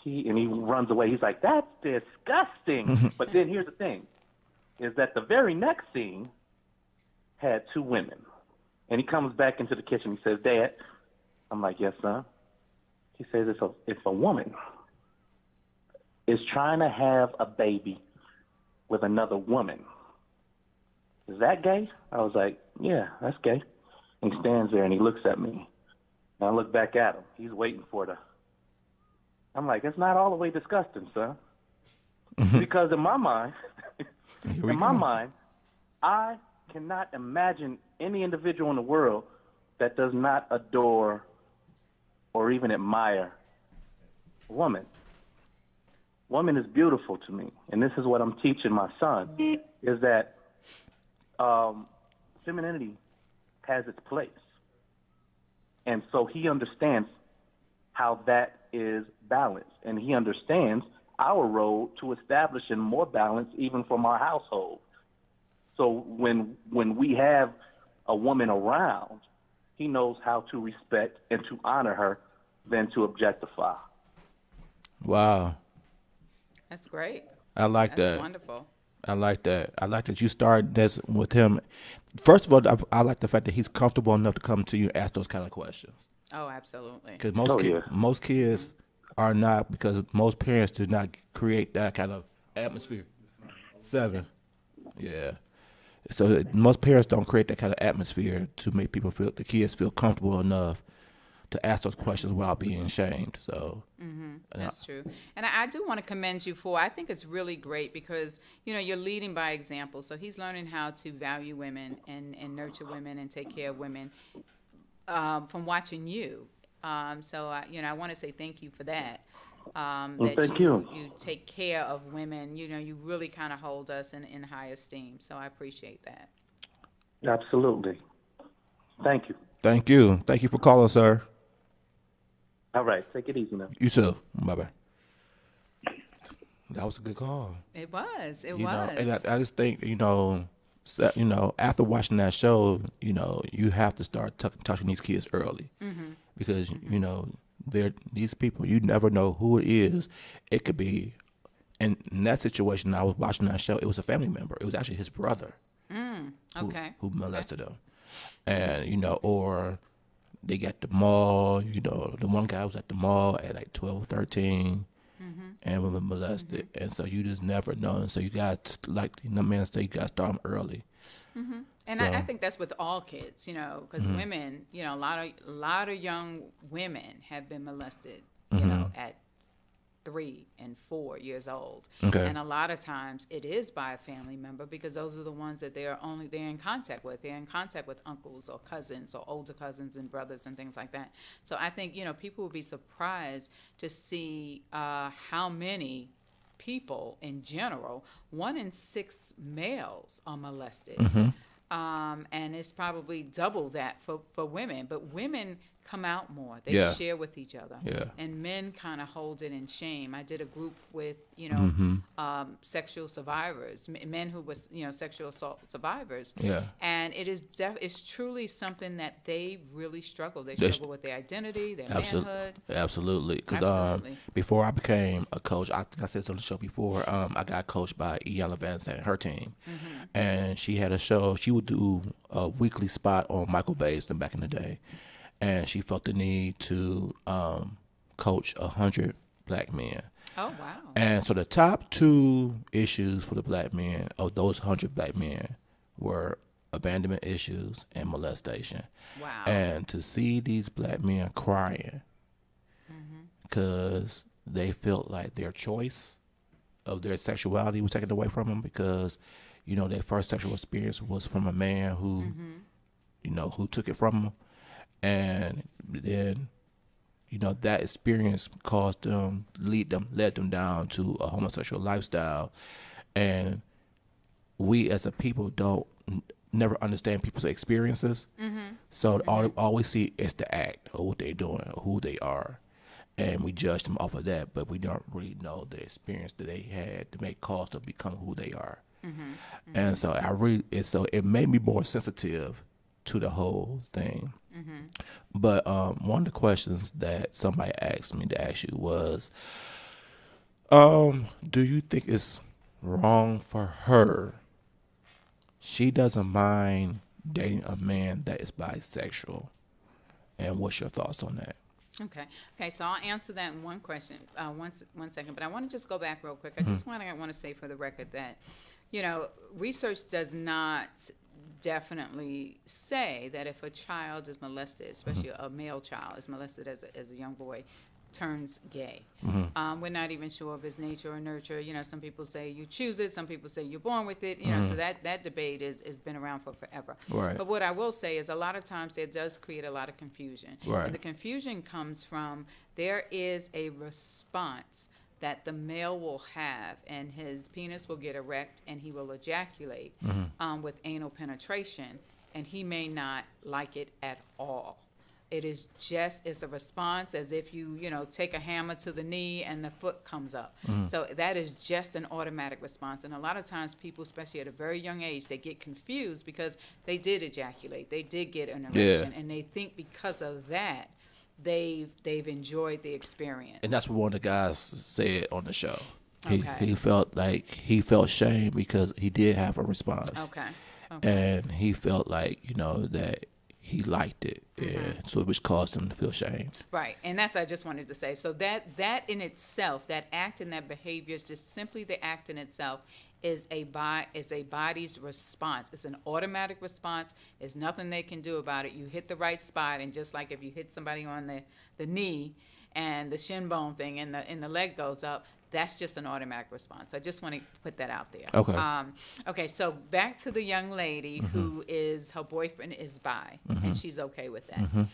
He runs away. He's like, that's disgusting. But then here's the thing, is that the very next scene had two women. And he comes back into the kitchen. He says, Dad. I'm like, yes, son. He says, it's a woman. Is trying to have a baby with another woman. Is that gay? I was like, yeah, that's gay. And he stands there and he looks at me. And I look back at him. He's waiting for the... I'm like, it's not all the way disgusting, son. Because in my mind, I cannot imagine any individual in the world that does not adore or even admire a woman. Woman is beautiful to me. And this is what I'm teaching my son, is that femininity has its place. And so he understands how that is balanced. And he understands our role to establishing more balance even from our household. So when we have a woman around, he knows how to respect and to honor her than to objectify. Wow. That's great. I like that. That's wonderful. I like that. I like that you started this with him. First of all, I like the fact that he's comfortable enough to come to you and ask those kind of questions. Oh, absolutely. Because most kids are not, because most parents do not create that kind of atmosphere. 7. Yeah. So most parents don't create that kind of atmosphere to make the kids feel comfortable enough to ask those questions without being shamed. So that's true. And I do want to commend you I think it's really great because, you're leading by example. So he's learning how to value women and nurture women and take care of women from watching you. So I want to say thank you for that. Thank you. You take care of women. You really kind of hold us in high esteem. So I appreciate that. Absolutely. Thank you. Thank you. Thank you for calling, sir. All right. Take it easy now. You too. Bye-bye. That was a good call. It was. It was. And I just think, after watching that show, you have to start touching these kids early. Because, these people, you never know who it is. It could be, and in that situation, I was watching that show, it was a family member. It was actually his brother who molested him. And, or they got the mall, the one guy was at the mall at like 12, 13 and was molested. And so you just never know. And so you got, like the man said, you got to start them early. And so, I think that's with all kids, because women, a lot of young women have been molested, at 3 and 4 years old. Okay. And a lot of times it is by a family member because those are the ones that they're in contact with. They're in contact with uncles or cousins or older cousins and brothers and things like that. So I think, people would be surprised to see how many people in general, 1 in 6 males are molested. And it's probably double that for women. But women come out more. They share with each other. Yeah. And men kind of hold it in shame. I did a group with, sexual survivors, men who was, sexual assault survivors. Yeah. And it's truly something that they really struggle. They struggle with their identity, their manhood. Absolutely. Because before I became a coach, I think I said this on the show before, I got coached by Iyanla Vanzant and her team. And she had a show. She would do a weekly spot on Michael Baisden back in the day. And she felt the need to coach 100 black men. Oh, wow. And so the top 2 issues for the black men, of those 100 black men, were abandonment issues and molestation. Wow. And to see these black men crying because they felt like their choice of their sexuality was taken away from them because, their first sexual experience was from a man who, who took it from them. And then, that experience led them down to a homosexual lifestyle. And we as a people never understand people's experiences. So all we see is the act of what they're doing, or who they are. And we judge them off of that, but we don't really know the experience that they had to make cause to become who they are. And so so it made me more sensitive to the whole thing. But one of the questions that somebody asked me to ask you was, do you think it's wrong for her? She doesn't mind dating a man that is bisexual. And what's your thoughts on that? Okay. So I'll answer that in one question, one second. But I want to just go back real quick. I just want to say for the record that, research does not definitely say that if a child is molested, especially a male child is molested as a young boy, turns gay. We're not even sure of his nature or nurture. Some people say you choose it. Some people say you're born with it. So that debate has been around for forever. Right. But what I will say is a lot of times it does create a lot of confusion. Right. And the confusion comes from there is a response that the male will have, and his penis will get erect and he will ejaculate with anal penetration, and he may not like it at all. It is it's a response as if you take a hammer to the knee and the foot comes up. So that is just an automatic response. And a lot of times people, especially at a very young age, they get confused because they did ejaculate. They did get an erection. And they think because of that, they've enjoyed the experience. And that's what one of the guys said on the show. He felt shame because he did have a response. Okay. And he felt like, that he liked it, so which caused him to feel shame. Right, and that's what I just wanted to say. So that in itself, that act and that behavior is just simply the act in itself is a body's response. It's an automatic response. There's nothing they can do about it. You hit the right spot, and just like if you hit somebody on the knee and the shin bone thing and the leg goes up, that's just an automatic response. I just want to put that out there. Okay. Okay, so back to the young lady who her boyfriend is bi, and she's okay with that.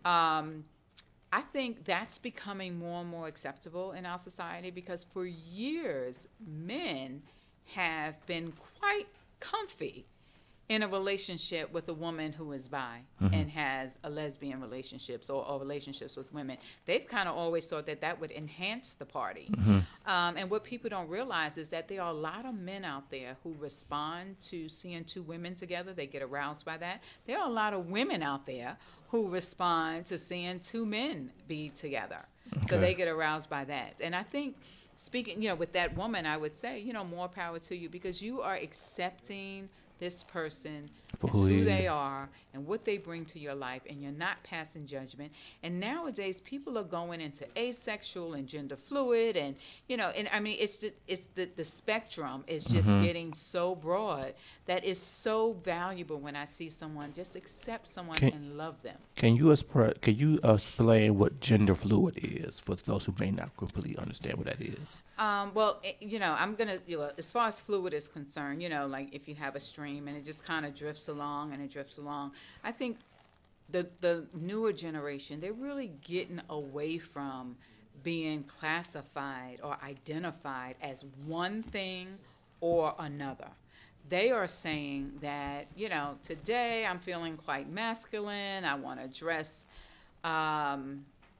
I think that's becoming more and more acceptable in our society because for years, men have been quite comfy in a relationship with a woman who is bi and has a lesbian relationships or relationships with women. They've kind of always thought that would enhance the party. And what people don't realize is that there are a lot of men out there who respond to seeing two women together. They get aroused by that. There are a lot of women out there who respond to seeing two men be together. Okay. So they get aroused by that. And I think speaking, with that woman, I would say, more power to you because you are accepting this person for who they are and what they bring to your life, and you're not passing judgment. And nowadays, people are going into asexual and gender fluid, and and I mean, it's the spectrum is just getting so broad that is so valuable when I see someone just accept someone and love them. Can you explain what gender fluid is for those who may not completely understand what that is? Well, I'm gonna, as far as fluid is concerned, like if you have a stream and it just kind of drifts along and it drifts along, I think the newer generation, they're really getting away from being classified or identified as one thing or another. They are saying that, today I'm feeling quite masculine. I want to dress, I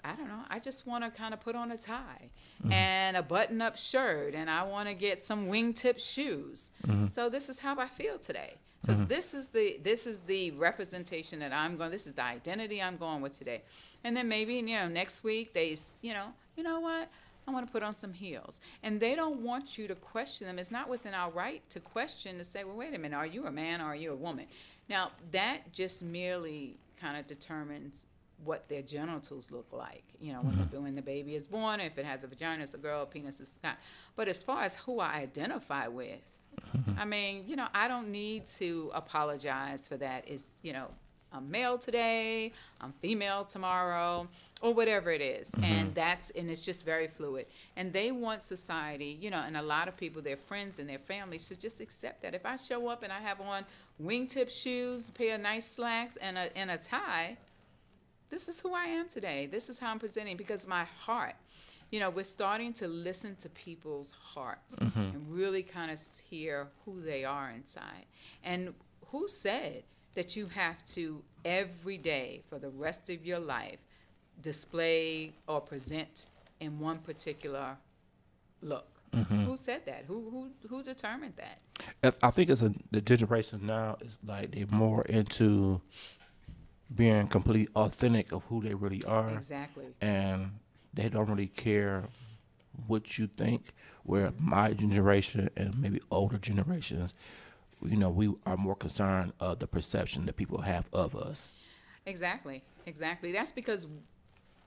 don't know, I just want to kind of put on a tie and a button-up shirt, and I want to get some wingtip shoes. So this is how I feel today. So this is the representation that this is the identity I'm going with today. And then maybe, next week they, you know what? I want to put on some heels. And they don't want you to question them. It's not within our right to question, to say, well, wait a minute, are you a man or are you a woman? Now, that just merely kind of determines what their genitals look like, when the baby is born. If it has a vagina, it's a girl, penis is not. But as far as who I identify with, I mean, I don't need to apologize for that. It's, I'm male today, I'm female tomorrow, or whatever it is. And it's just very fluid. And they want society, and a lot of people, their friends and their families, to just accept that. If I show up and I have on wingtip shoes, a pair of nice slacks, and a tie, this is who I am today. This is how I'm presenting, because my heart, we're starting to listen to people's hearts and really kind of hear who they are inside. And who said that you have to every day for the rest of your life display or present in one particular look? Mm-hmm. Who said that? Who determined that? I think the generation now is like they're more into being complete authentic of who they really are. Exactly. And they don't really care what you think. Where my generation and maybe older generations, we are more concerned of the perception that people have of us. Exactly. That's because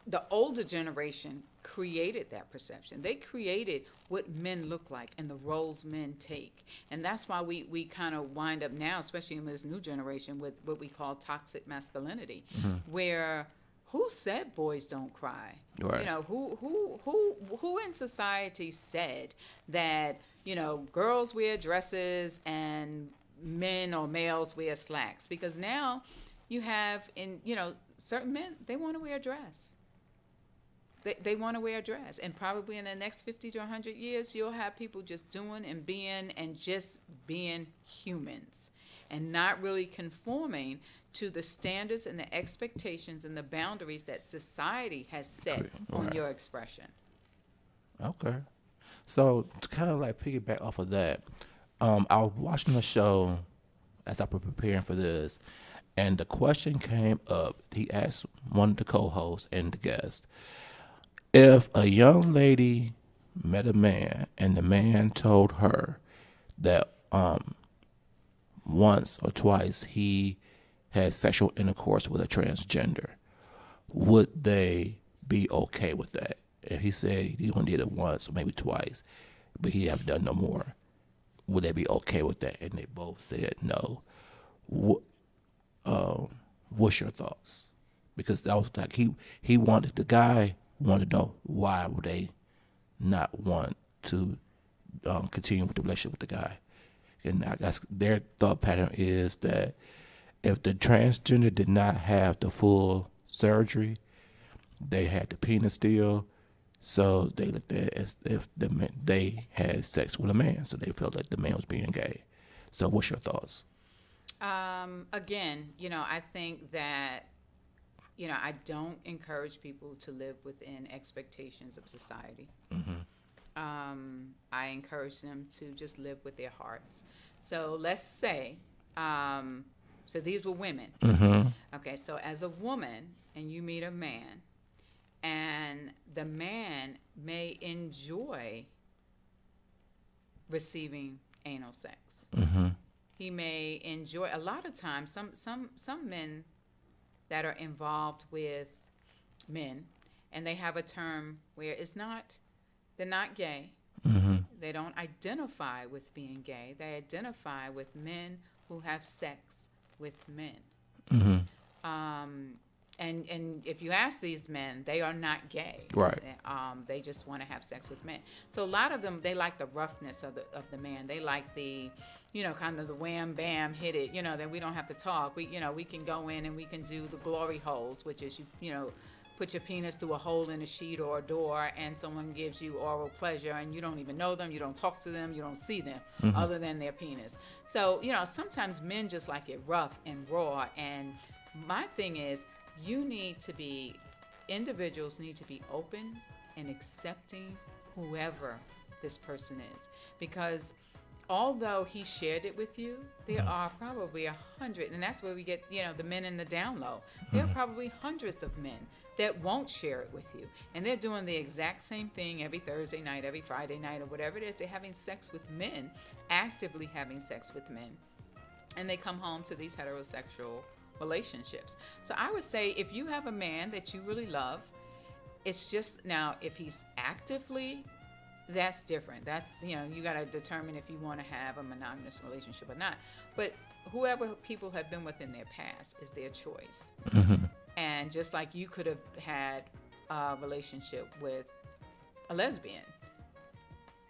the older generation created that perception. They created what men look like and the roles men take. And that's why we kind of wind up now, especially in this new generation, with what we call toxic masculinity, where who said boys don't cry? Right. Who in society said that, girls wear dresses and men or males wear slacks? Because now you have certain men, they want to wear a dress. They want to wear a dress. And probably in the next 50 to 100 years, you'll have people just doing and being humans and not really conforming to the standards and the expectations and the boundaries that society has set on your expression. Okay. So to kind of like piggyback off of that, I was watching a show as I was preparing for this, and the question came up. He asked one of the co-hosts and the guest, if a young lady met a man and the man told her that once or twice he had sexual intercourse with a transgender, would they be okay with that? And he said he only did it once or maybe twice, but he haven't done no more. Would they be okay with that? And they both said no. What's your thoughts? Because that was like the guy wanted to know why would they not want to continue with the relationship with the guy. And I guess their thought pattern is that if the transgender did not have the full surgery, they had the penis still, so they looked at it as if they had sex with a man, so they felt like the man was being gay. So what's your thoughts? Again, I think that, I don't encourage people to live within expectations of society. I encourage them to just live with their hearts. So let's say, so these were women. Okay, so as a woman, and you meet a man, and the man may enjoy receiving anal sex. He may enjoy, a lot of times, some men that are involved with men, and they have a term where they're not gay. They don't identify with being gay. They identify with men who have sex with men. And if you ask these men, they are not gay. Right. They just want to have sex with men. So a lot of them, they like the roughness of the man. They like the, kind of the wham bam hit it. That we don't have to talk. We can go in and we can do the glory holes, which is you put your penis through a hole in a sheet or a door, and someone gives you oral pleasure, and you don't even know them, you don't talk to them, you don't see them other than their penis. So sometimes men just like it rough and raw. And my thing is, individuals need to be open and accepting whoever this person is. Because although he shared it with you, there are probably 100, and that's where we get, the men in the down low. There are probably hundreds of men that won't share it with you. And they're doing the exact same thing every Thursday night, every Friday night, or whatever it is. They're having sex with men, actively having sex with men. And they come home to these heterosexual relationships. So I would say if you have a man that you really love, it's just, now if he's actively, that's different. That's, you got to determine if you want to have a monogamous relationship or not. But whoever people have been with in their past is their choice. And just like you could have had a relationship with a lesbian.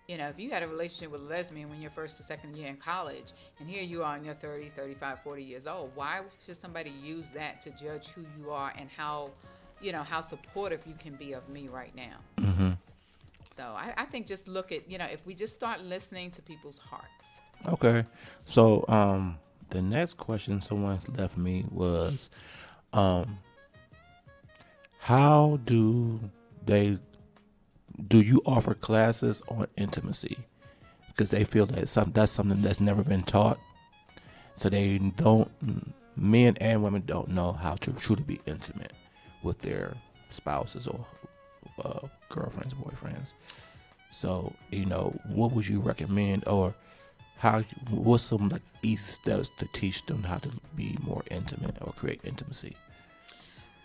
If you had a relationship with a lesbian when you're first or second year in college, and here you are in your 30s, 35, 40 years old, why should somebody use that to judge who you are and how supportive you can be of me right now? So I think just look at, if we just start listening to people's hearts. Okay. So the next question someone left me was, how do they do you offer classes on intimacy? Because they feel that that's something that's never been taught. So they don't, men and women don't know how to truly be intimate with their spouses or girlfriends, boyfriends. So, what would you recommend, or what's some like easy steps to teach them how to be more intimate or create intimacy?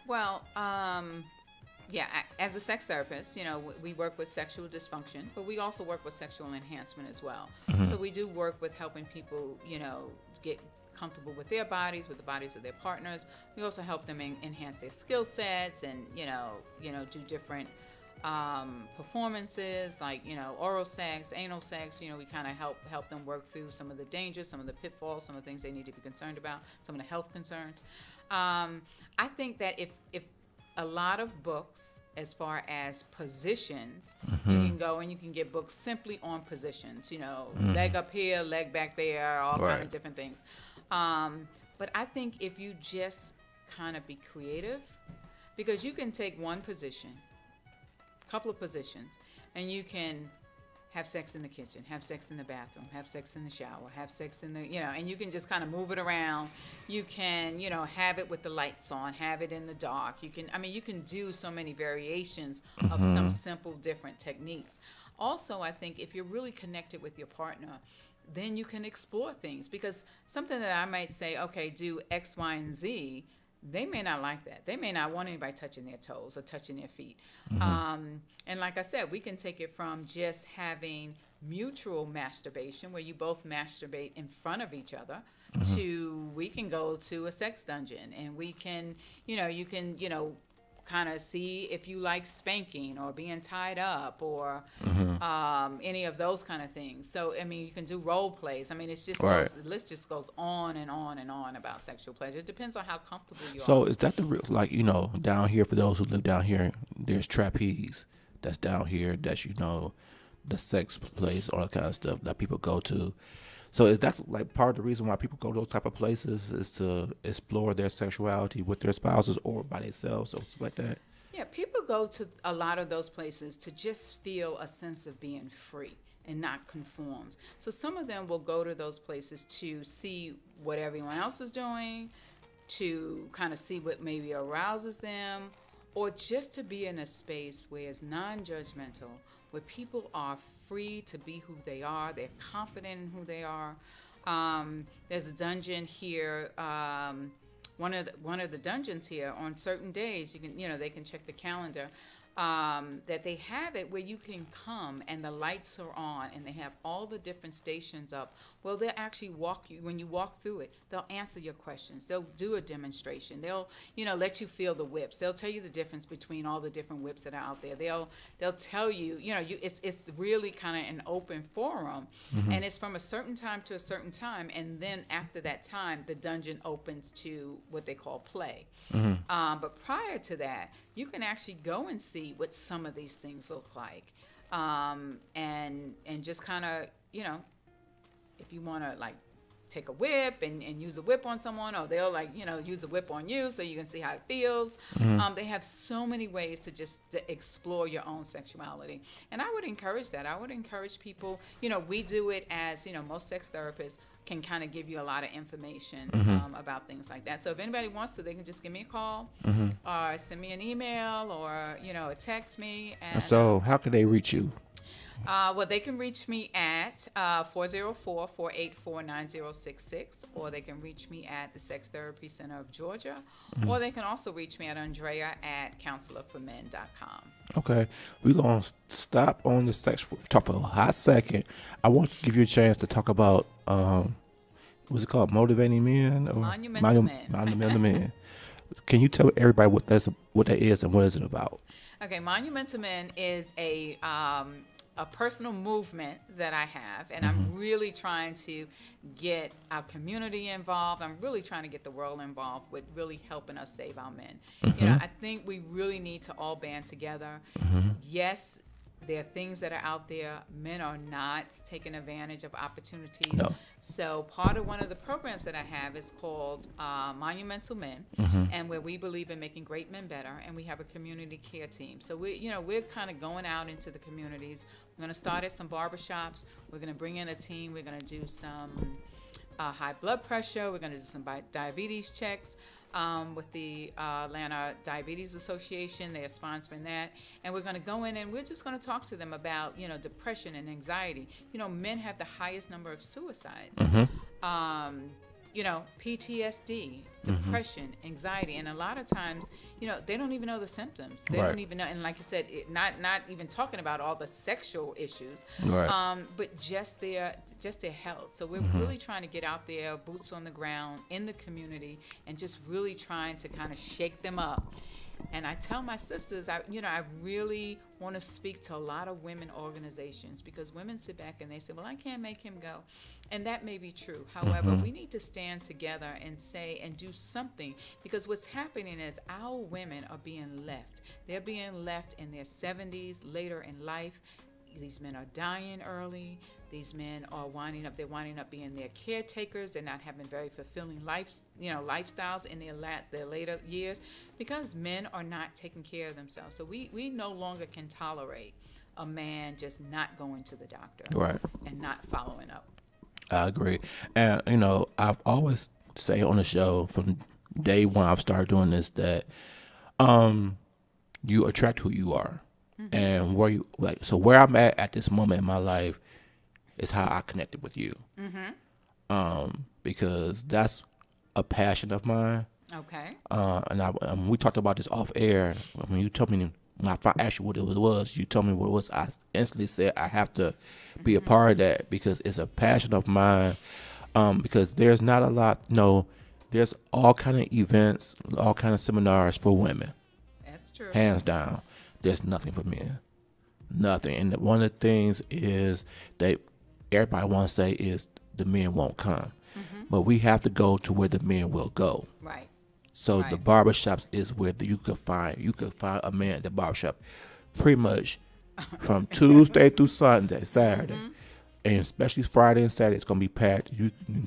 Well, as a sex therapist, we work with sexual dysfunction, but we also work with sexual enhancement as well. Mm-hmm. So we do work with helping people, get comfortable with their bodies, with the bodies of their partners. We also help them enhance their skill sets and, do different performances like, oral sex, anal sex. We kind of help them work through some of the dangers, some of the pitfalls, some of the things they need to be concerned about, some of the health concerns. I think that if a lot of books as far as positions, mm-hmm. you can go and you can get books simply on positions, mm-hmm. leg up here, leg back there, all right. kind of different things. But I think if you just kind of be creative, because you can take one position, couple of positions, and you can have sex in the kitchen, have sex in the bathroom, have sex in the shower, have sex in the, and you can just kind of move it around. You can, have it with the lights on, have it in the dark. You can do so many variations mm-hmm. of some simple different techniques. Also, I think if you're really connected with your partner, then you can explore things, because something that I might say, okay, do X, Y, and Z, they may not like that. They may not want anybody touching their toes or touching their feet. Mm-hmm. And like I said, we can take it from just having mutual masturbation, where you both masturbate in front of each other, mm-hmm. to we can go to a sex dungeon, and we can, you can, kind of see if you like spanking or being tied up or mm-hmm. Any of those kind of things. So, you can do role plays. It's just right. The list just goes on and on and on about sexual pleasure. It depends on how comfortable you are. So is that the real, down here, for those who live down here, there's trapeze that's down here, that's, the sex place, all that kind of stuff that people go to. So is that part of the reason why people go to those type of places, is to explore their sexuality with their spouses or by themselves or something like that? Yeah, people go to a lot of those places to just feel a sense of being free and not conformed. So some of them will go to those places to see what everyone else is doing, to kind of see what maybe arouses them, or just to be in a space where it's non-judgmental, where people are free to be who they are. They're confident in who they are. There's a dungeon here. One of the dungeons here, on certain days, you can, they can check the calendar. That they have it where you can come and the lights are on and they have all the different stations up. Well, they'll actually when you walk through it, they'll answer your questions. They'll do a demonstration. They'll, let you feel the whips. They'll tell you the difference between all the different whips that are out there. They'll tell you, it's really kind of an open forum, mm-hmm. and it's from a certain time to a certain time, and then after that time, the dungeon opens to what they call play. Mm-hmm. But prior to that, you can actually go and see what some of these things look like, and just kind of, if you want to take a whip and use a whip on someone, or they'll use a whip on you so you can see how it feels. Mm-hmm. They have so many ways to explore your own sexuality, and I would encourage that. I would encourage people. We do it as most sex therapists can kind of give you a lot of information mm-hmm. About things like that. So if anybody wants to, they can just give me a call, mm-hmm. or send me an email, or text me. And so how can they reach you? Well, they can reach me at 404-484-9066, or they can reach me at the Sex Therapy Center of Georgia, mm-hmm. or they can also reach me at Andrea@counselorformen.com. Okay, we're going to stop on the sex talk for a hot second. I want to give you a chance to talk about, what's it called, Motivating Men? Or Monumental Men. Monumental Men. Can you tell everybody what that is and what is it about? Okay, Monumental Men is a personal movement that I have, and mm-hmm. I'm really trying to get our community involved. I'm really trying to get the world involved with really helping us save our men. Mm-hmm. I think we really need to all band together. Mm-hmm. Yes, there are things that are out there. Men are not taking advantage of opportunities. No. So one of the programs that I have is called Monumental Men, and where we believe in making great men better, and we have a community care team. So we're kind of going out into the communities. We're going to start at some barbershops. We're going to bring in a team. We're going to do some high blood pressure. We're going to do some diabetes checks. With the Atlanta Diabetes Association. They're sponsoring that. And we're going to go in and we're just going to talk to them about, depression and anxiety. Men have the highest number of suicides. PTSD, depression, anxiety. And a lot of times, they don't even know the symptoms. They don't even know. And like you said, not even talking about all the sexual issues, but just their health. So we're really trying to get out there, boots on the ground, in the community, and just really trying to kind of shake them up. And I tell my sisters, I really want to speak to a lot of women organizations, because women sit back and they say, well, I can't make him go. And that may be true. However, we need to stand together and say and do something, because what's happening is our women are being left. They're being left in their 70s, later in life. These men are dying early. These men are winding up being their caretakers. They're not having very fulfilling lifestyles in their later years, because men are not taking care of themselves. So we no longer can tolerate a man just not going to the doctor and not following up. I agree. And, I've always say on the show from day one I've started doing this that you attract who you are. And where I'm at this moment in my life is how I connected with you. Because that's a passion of mine. Okay. And we talked about this off air. When you told me, when I asked you what it was, you told me what it was. I instantly said I have to be a part of that, because it's a passion of mine. Because there's not a lot. There's all kind of events, all kind of seminars for women. That's true. Hands down. There's nothing for men. Nothing. And one of the things is that everybody wants to say is the men won't come. But we have to go to where the men will go. Right. So the barbershops is where you could find a man at the barbershop pretty much from Tuesday through Saturday. And especially Friday and Saturday, it's going to be packed.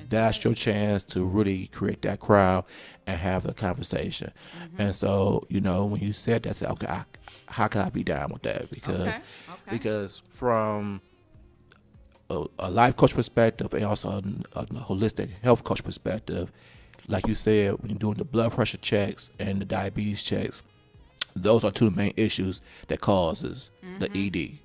That's your chance to really create that crowd and have a conversation. And so, when you said that, I said, okay, how can I be down with that? Because from a life coach perspective and also a holistic health coach perspective, like you said, when you're doing the blood pressure checks and the diabetes checks, those are two main issues that causes the ED.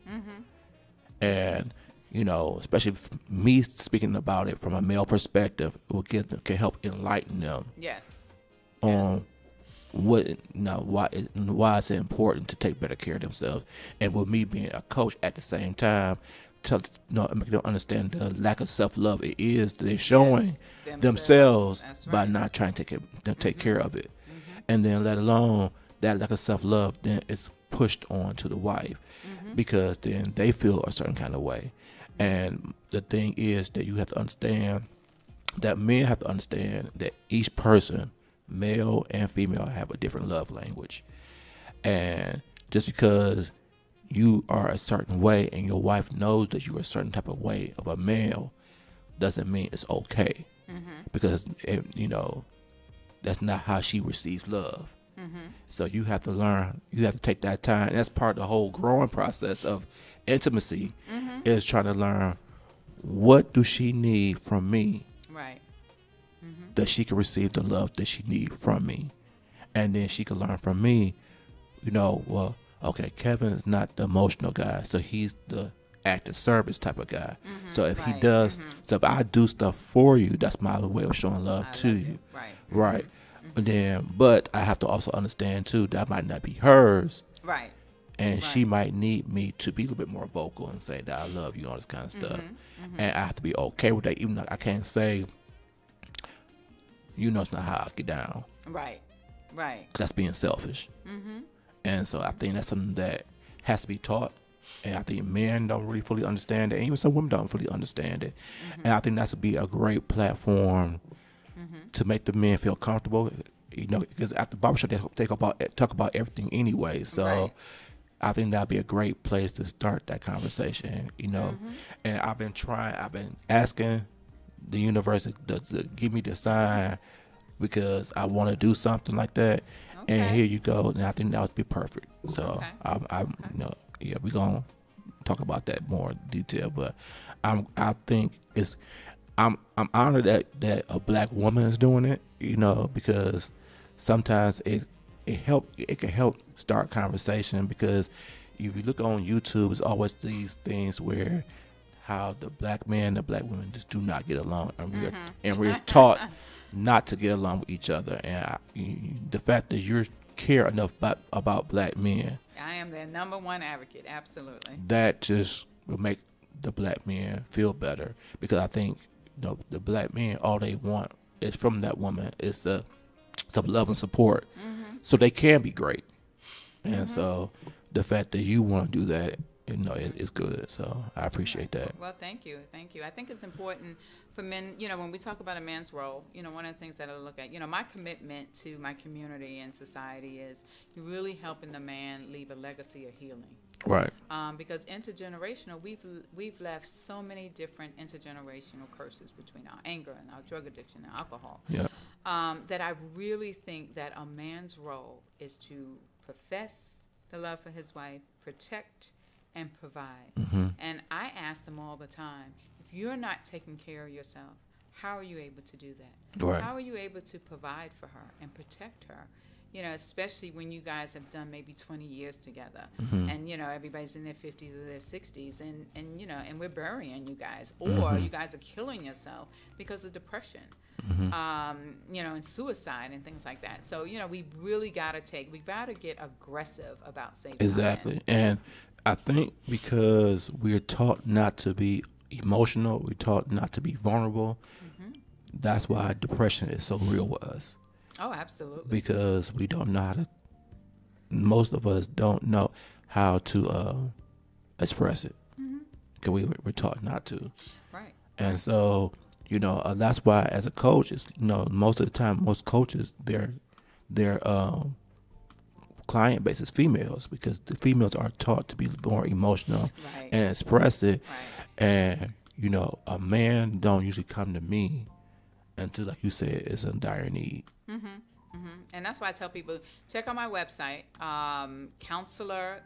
And especially me speaking about it from a male perspective, can help enlighten them. Yes. On why it's important to take better care of themselves, and with me being a coach at the same time, make them understand the lack of self-love it is that they're showing themselves by not trying to take care of it, and then let alone that lack of self-love then is pushed on to the wife, because then they feel a certain kind of way. And the thing is that you have to understand that men have to understand that each person, male and female, have a different love language. And just because you are a certain way and your wife knows that you're a certain type of way of a male doesn't mean it's okay. Because, that's not how she receives love. So you have to learn, you have to take that time. And that's part of the whole growing process of intimacy, is trying to learn, what do she need from me? Right. That she can receive the love that she needs from me. And then she can learn from me, well, okay, Kevin is not the emotional guy, so he's the active service type of guy. So if he does, so if I do stuff for you, that's my way of showing love to you. Right. But I have to also understand too that might not be hers. Right. And she might need me to be a little bit more vocal and say that I love you, all this kind of stuff. And I have to be okay with that, even though I can't say, it's not how I get down. Right. Right. 'Cause that's being selfish. And so I think that's something that has to be taught. And I think men don't really fully understand it. And even some women don't fully understand it. And I think that's would be a great platform to make the men feel comfortable. Because at the barbershop, they talk about everything anyway. So I think that'd be a great place to start that conversation, you know. And I've been asking the universe to give me the sign because I want to do something like that. Okay. And here you go. And I think that would be perfect. So you know, yeah, we're gonna talk about that more in detail. But I think I'm honored that a black woman is doing it, you know, because sometimes it can help start conversation, because if you look on YouTube, it's always these things where how the black man and the black women just do not get along, and we're taught not to get along with each other. And the fact that you care enough about black men, I am their number one advocate. Absolutely. That just will make the black men feel better, because I think, you know, the black men, all they want is from that woman is some love and support, so they can be great. And so the fact that you want to do that, you know, it's good. So I appreciate that. Well, thank you. I think it's important for men, you know, when we talk about a man's role, you know, one of the things that I look at, you know, my commitment to my community and society is really helping the man leave a legacy of healing. Right. Because intergenerational, we've left so many different intergenerational curses between our anger and our drug addiction and alcohol. Yeah. That I really think that a man's role is to profess the love for his wife, protect and provide. And I ask them all the time, if you're not taking care of yourself, how are you able to do that? Right. How are you able to provide for her and protect her? You know, especially when you guys have done maybe 20 years together, and, you know, everybody's in their 50s or their 60s, and you know, and we're burying you guys, or you guys are killing yourself because of depression, you know, and suicide and things like that. So, you know, we got to get aggressive about saving Exactly. And I think because we're taught not to be emotional, we're taught not to be vulnerable, that's why depression is so real with us. Oh, absolutely. Because we don't know most of us don't know how to express it. Because we're taught not to. Right. And so, you know, that's why as a coach, it's, you know, most of the time, most coaches, their client base is females, because the females are taught to be more emotional and express it. Right. And, you know, a man don't usually come to me until, like you said, it's in dire need. And that's why I tell people, check out my website, counselor,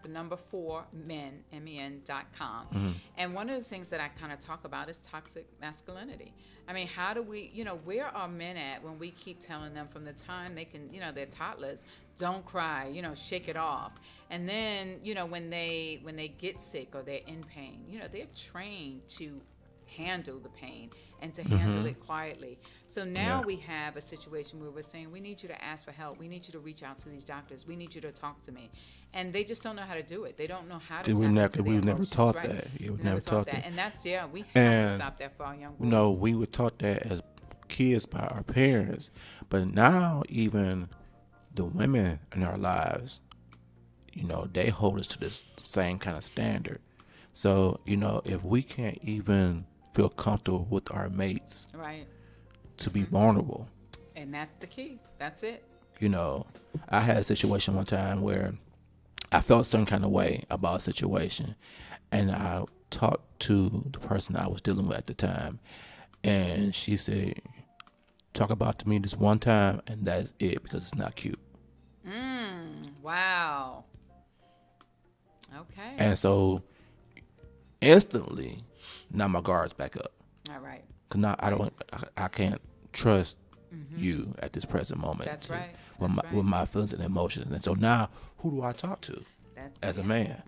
4 men, men.com. And one of the things that I kind of talk about is toxic masculinity. I mean, how do we, you know, where are men at when we keep telling them from the time they can, you know, they're toddlers, don't cry, you know, shake it off. And then, you know, when they get sick or they're in pain, you know, they're trained to handle the pain and to handle it quietly. So now we have a situation where we're saying, we need you to ask for help. We need you to reach out to these doctors. We need you to talk to me. And they just don't know how to do it. They don't know how to tap into their never taught right? that. We never taught that. And that's, we have to stop that for our young boys. You know, we were taught that as kids by our parents. But now even the women in our lives, you know, they hold us to this same kind of standard. So, you know, if we can't even feel comfortable with our mates, right, to be vulnerable, and that's the key. That's it. You know, I had a situation one time where I felt a certain kind of way about a situation, and I talked to the person I was dealing with at the time, and she said, talk about to me this one time, and that's it, because it's not cute. Wow. Okay. And so instantly, now my guard's back up. All right. Cause now I can't trust you at this present moment. That's right. With my feelings and emotions. And so now, who do I talk to as a man?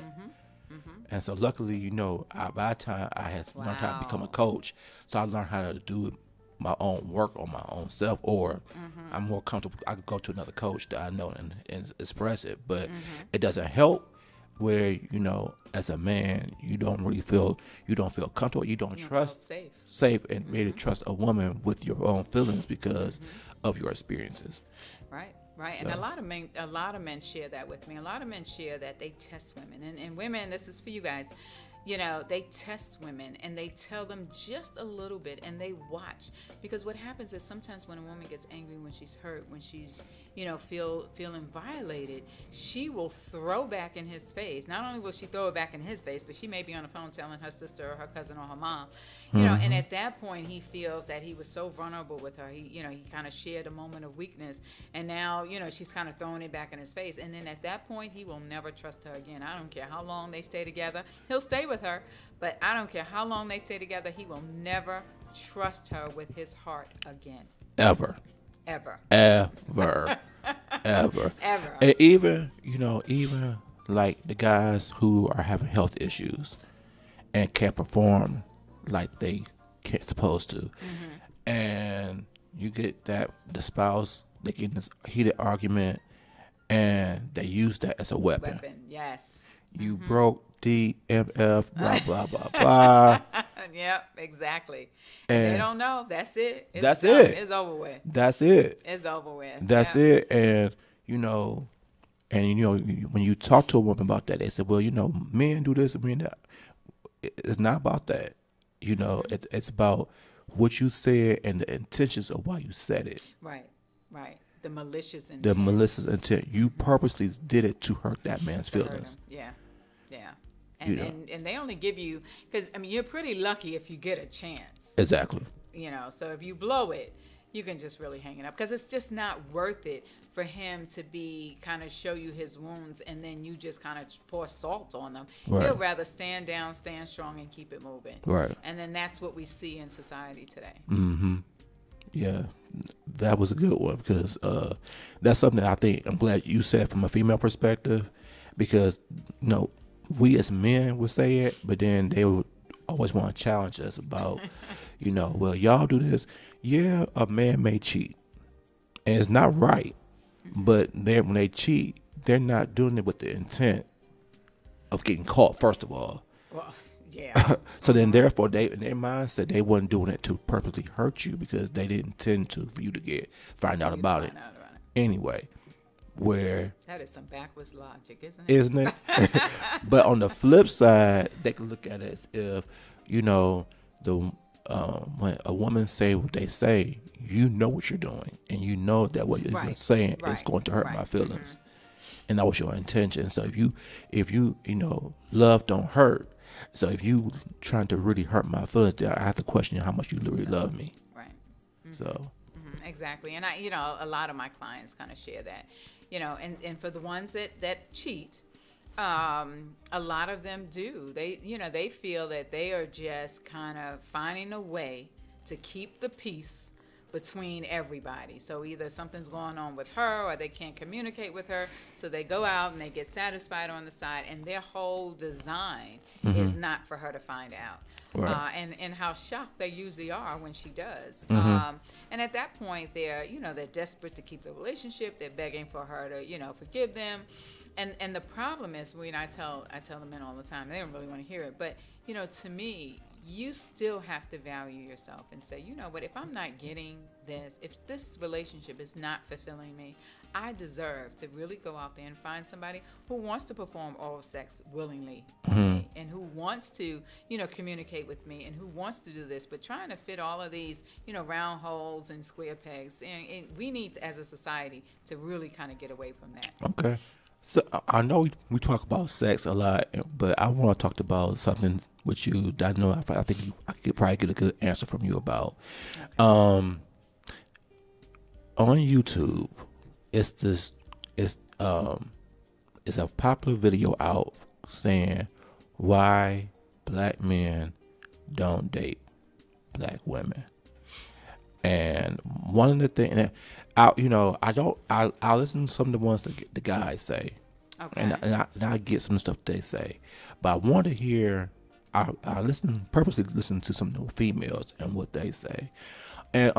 And so luckily, you know, by the time I had learned how to become a coach, so I learned how to do my own work on my own self, or I'm more comfortable. I could go to another coach that I know and express it, but it doesn't help where, you know, as a man, you don't feel comfortable, you don't trust safe and ready to trust a woman with your own feelings because of your experiences. Right. So. And a lot of men share that with me. A lot of men share that they test women, and women, this is for you guys. you know, they test women and they tell them just a little bit and they watch. Because what happens is sometimes when a woman gets angry, when she's hurt, when she's, you know, feeling violated, she will throw back in his face. Not only will she throw it back in his face, but she may be on the phone telling her sister or her cousin or her mom, you know, and at that point he feels that he was so vulnerable with her. He kind of shared a moment of weakness, and now, you know, she's kind of throwing it back in his face. And then at that point, he will never trust her again. I don't care how long they stay together. He'll stay with her, but I don't care how long they stay together. He will never trust her with his heart again. Ever. Ever. Ever. Ever. Ever. And even, you know, even like the guys who are having health issues and can't perform like they can't supposed to. And you get that the spouse, they get in this heated argument and they use that as a weapon. Yes. You broke DMF, blah, blah, blah, blah. Yep, exactly. And they don't know. That's it. That's done. it. It's over with. That's it. It's over with. That's it. And, you know, when you talk to a woman about that, they say, well, you know, men do this and men that. It's not about that. You know, it's about what you said and the intentions of why you said it. Right. The malicious intent. The malicious intent. You purposely did it to hurt that man's feelings. Yeah. And they only give you, because, I mean, you're pretty lucky if you get a chance. Exactly. You know, so if you blow it, you can just really hang it up, because it's just not worth it for him to be kind of show you his wounds and then you just kind of pour salt on them. Right. He'll rather stand down, stand strong, and keep it moving. Right. And then that's what we see in society today. Yeah, that was a good one, because that's something I think I'm glad you said from a female perspective, because, you know, we as men would say it, but then they would always want to challenge us about, you know, well, y'all do this. Yeah, a man may cheat, and it's not right, but when they cheat, they're not doing it with the intent of getting caught, first of all. Well, yeah. So then, therefore, in their mindset, they wasn't doing it to purposely hurt you, because they didn't intend for you to find out about it anyway. Where that is some backwards logic, isn't it? But on the flip side, they can look at it as if, you know, when a woman say what they say, you know what you're doing, and you know that what you're saying is going to hurt my feelings, and that was your intention. So if you know, love don't hurt. So if you trying to really hurt my feelings, I have to question how much you really love me. Right. So. Exactly. And I, you know, a lot of my clients kind of share that, you know, and for the ones that cheat, a lot of them do. They, you know, they feel that they are just kind of finding a way to keep the peace between everybody. So either something's going on with her or they can't communicate with her, so they go out and they get satisfied on the side, and their whole design is not for her to find out. Right. And how shocked they usually are when she does. And at that point, they're desperate to keep the relationship. They're begging for her to, you know, forgive them. And the problem is, when I tell the men all the time, they don't really want to hear it, but, you know, to me, you still have to value yourself and say, you know what, if I'm not getting this, if this relationship is not fulfilling me, I deserve to really go out there and find somebody who wants to perform oral sex willingly and who wants to, you know, communicate with me and who wants to do this. But trying to fit all of these, you know, round holes and square pegs, and we need to, as a society, to really kind of get away from that. Okay. So I know we talk about sex a lot, but I want to talk about something with you that I know I think I could probably get a good answer from you about. Okay. On YouTube, it's a popular video out saying why black men don't date black women. And one of the things that I listen to some of the ones that the guys say, okay, and I get some of the stuff they say, but I want to hear. I purposely listen to some of the females and what they say, and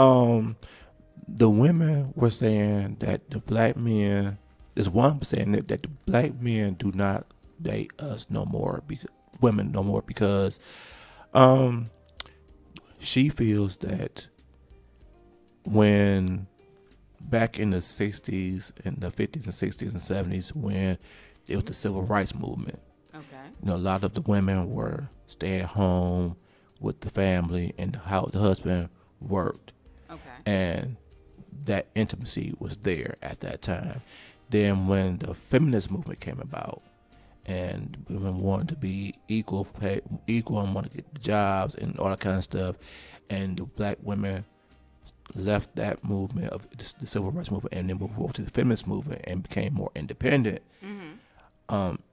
the women were saying that the black men. There's one saying that the black men do not date us no more, women no more, because she feels that when back in the 60s and the 50s and 60s and 70s, when it was the civil rights movement, okay, You know, a lot of the women were staying home with the family, and how the husband worked. Okay. And that intimacy was there at that time. Then when the feminist movement came about, and women wanted to be equal pay, equal, and wanted to get jobs and all that kind of stuff, and the black women left that movement of the civil rights movement and then moved over to the feminist movement and became more independent.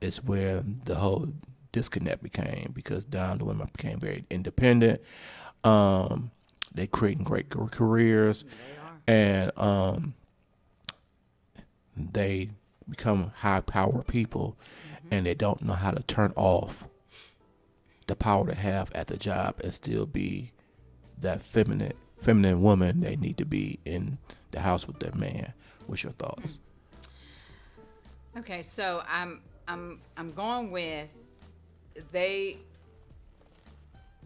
It's where the whole disconnect became, because down the women became very independent. They creating great careers, and they become high power people, and they don't know how to turn off the power they have at the job and still be that feminine woman they need to be in the house with their man. What's your thoughts? Okay, so I'm going with they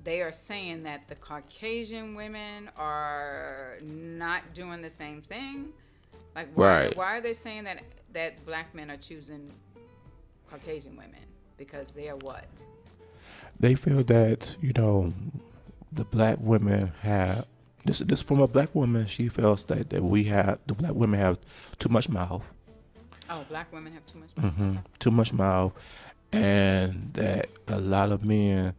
are saying that the Caucasian women are not doing the same thing. Like, why are they saying that black men are choosing Caucasian women? Because they are what? They feel that, you know, the black women have this from a black woman. She feels that the black women have too much mouth. Oh, black women have too much mouth. Okay. Too much mouth, and that a lot of men,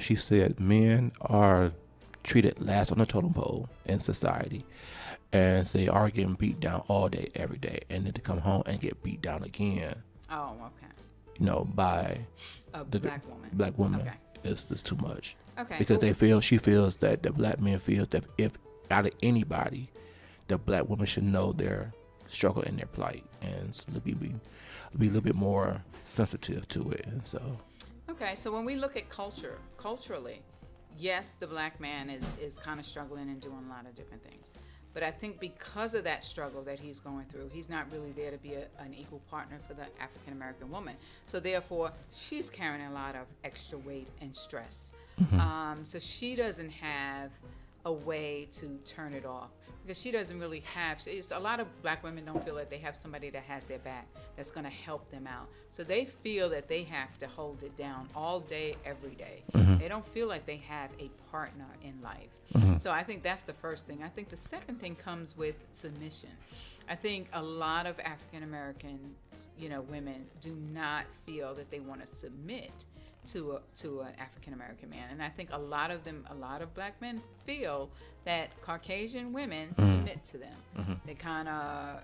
she said, men are treated last on the totem pole in society, and they are getting beat down all day, every day, and then to come home and get beat down again. Oh, okay. You know, by the black woman. Black woman. Okay. It's too much. Okay. Because she feels that the black men feels that if out of anybody, the black woman should know their struggle and their plight, and so be a little bit more sensitive to it. And so. Okay, so when we look at culturally, yes, the black man is kind of struggling and doing a lot of different things. But I think because of that struggle that he's going through, he's not really there to be an equal partner for the African American woman. So therefore, she's carrying a lot of extra weight and stress. So she doesn't have a way to turn it off, because she doesn't really have. A lot of black women don't feel like they have somebody that has their back, that's going to help them out. So they feel that they have to hold it down all day, every day. They don't feel like they have a partner in life. So I think that's the first thing. I think the second thing comes with submission. I think a lot of African American, women do not feel that they want to submit to an African American man, and I think a lot of black men feel that Caucasian women submit to them. They kind of,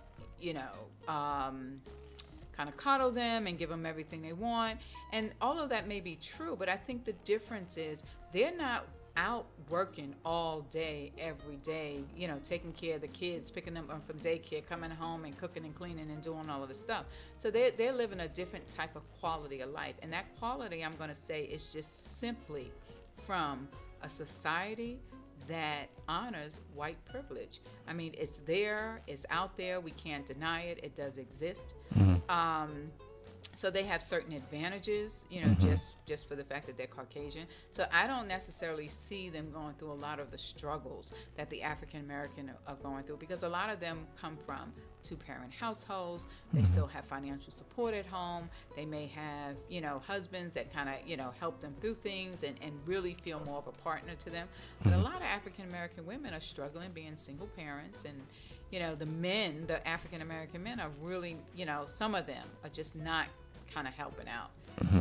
coddle them and give them everything they want, and all of that may be true, but I think the difference is they're not out working all day, every day, taking care of the kids, picking them up from daycare, coming home and cooking and cleaning and doing all of the stuff. So they're living a different type of quality of life. And that quality, I'm going to say, is just simply from a society that honors white privilege. I mean, it's there, it's out there, we can't deny it, it does exist. So they have certain advantages, just for the fact that they're Caucasian. So I don't necessarily see them going through a lot of the struggles that the African American are going through, because a lot of them come from two-parent households. They still have financial support at home. They may have, husbands that kind of, help them through things and really feel more of a partner to them. But a lot of African American women are struggling being single parents, and the African American men are really, some of them are just not kind of helping out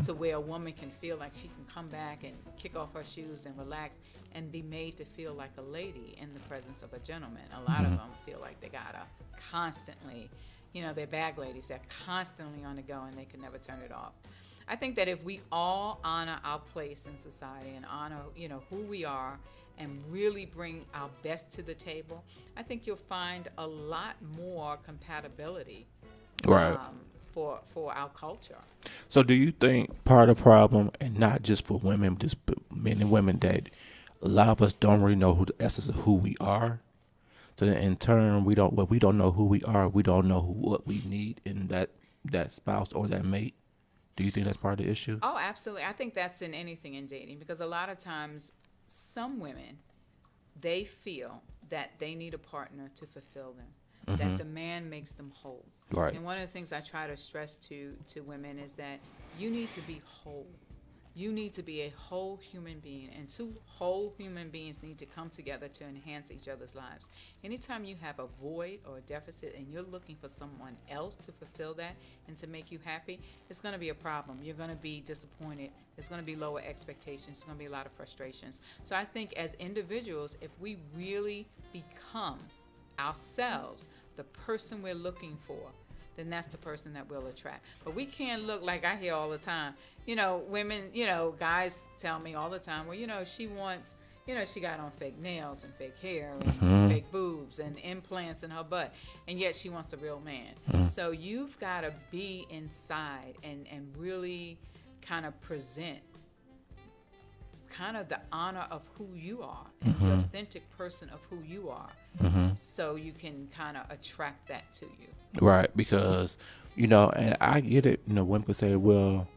to where a woman can feel like she can come back and kick off her shoes and relax and be made to feel like a lady in the presence of a gentleman. A lot of them feel like they gotta constantly, they're bag ladies. They're constantly on the go and they can never turn it off. I think that if we all honor our place in society and honor, who we are, and really bring our best to the table, I think you'll find a lot more compatibility for our culture. So do you think part of the problem, and not just for women, just men and women, that a lot of us don't really know who the essence of who we are? So then in turn, we don't know who we are, we don't know what we need in that spouse or that mate. Do you think that's part of the issue? Oh, absolutely. I think that's in anything in dating, because a lot of times some women, they feel that they need a partner to fulfill them, that the man makes them whole. Right. And one of the things I try to stress to women is that You need to be whole. You need to be a whole human being, and two whole human beings need to come together to enhance each other's lives. Anytime you have a void or a deficit and you're looking for someone else to fulfill that and to make you happy, it's going to be a problem. You're going to be disappointed. There's going to be lower expectations. There's going to be a lot of frustrations. So I think as individuals, if we really become ourselves, the person we're looking for, then that's the person that we'll attract. But we can't look like I hear all the time. Women, guys tell me all the time, well, she wants, she got on fake nails and fake hair and fake boobs and implants in her butt, and yet she wants a real man. So you've got to be inside and really kind of present kind of the honor of who you are, the authentic person of who you are, so you can kind of attract that to you. Right, because, and I get it, women could say, well,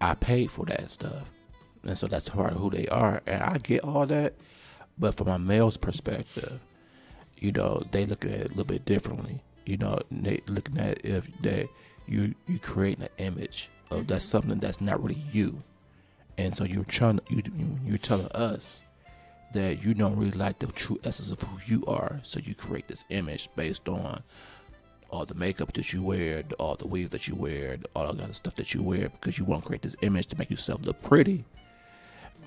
I paid for that stuff, and so that's part of who they are, and I get all that, but from a male's perspective, they look at it a little bit differently. They looking at if that you creating an image of that's something that's not really you. And so you're telling us that you don't really like the true essence of who you are. So you create this image based on all the makeup that you wear, all the weaves that you wear, all the other stuff that you wear, because you want to create this image to make yourself look pretty.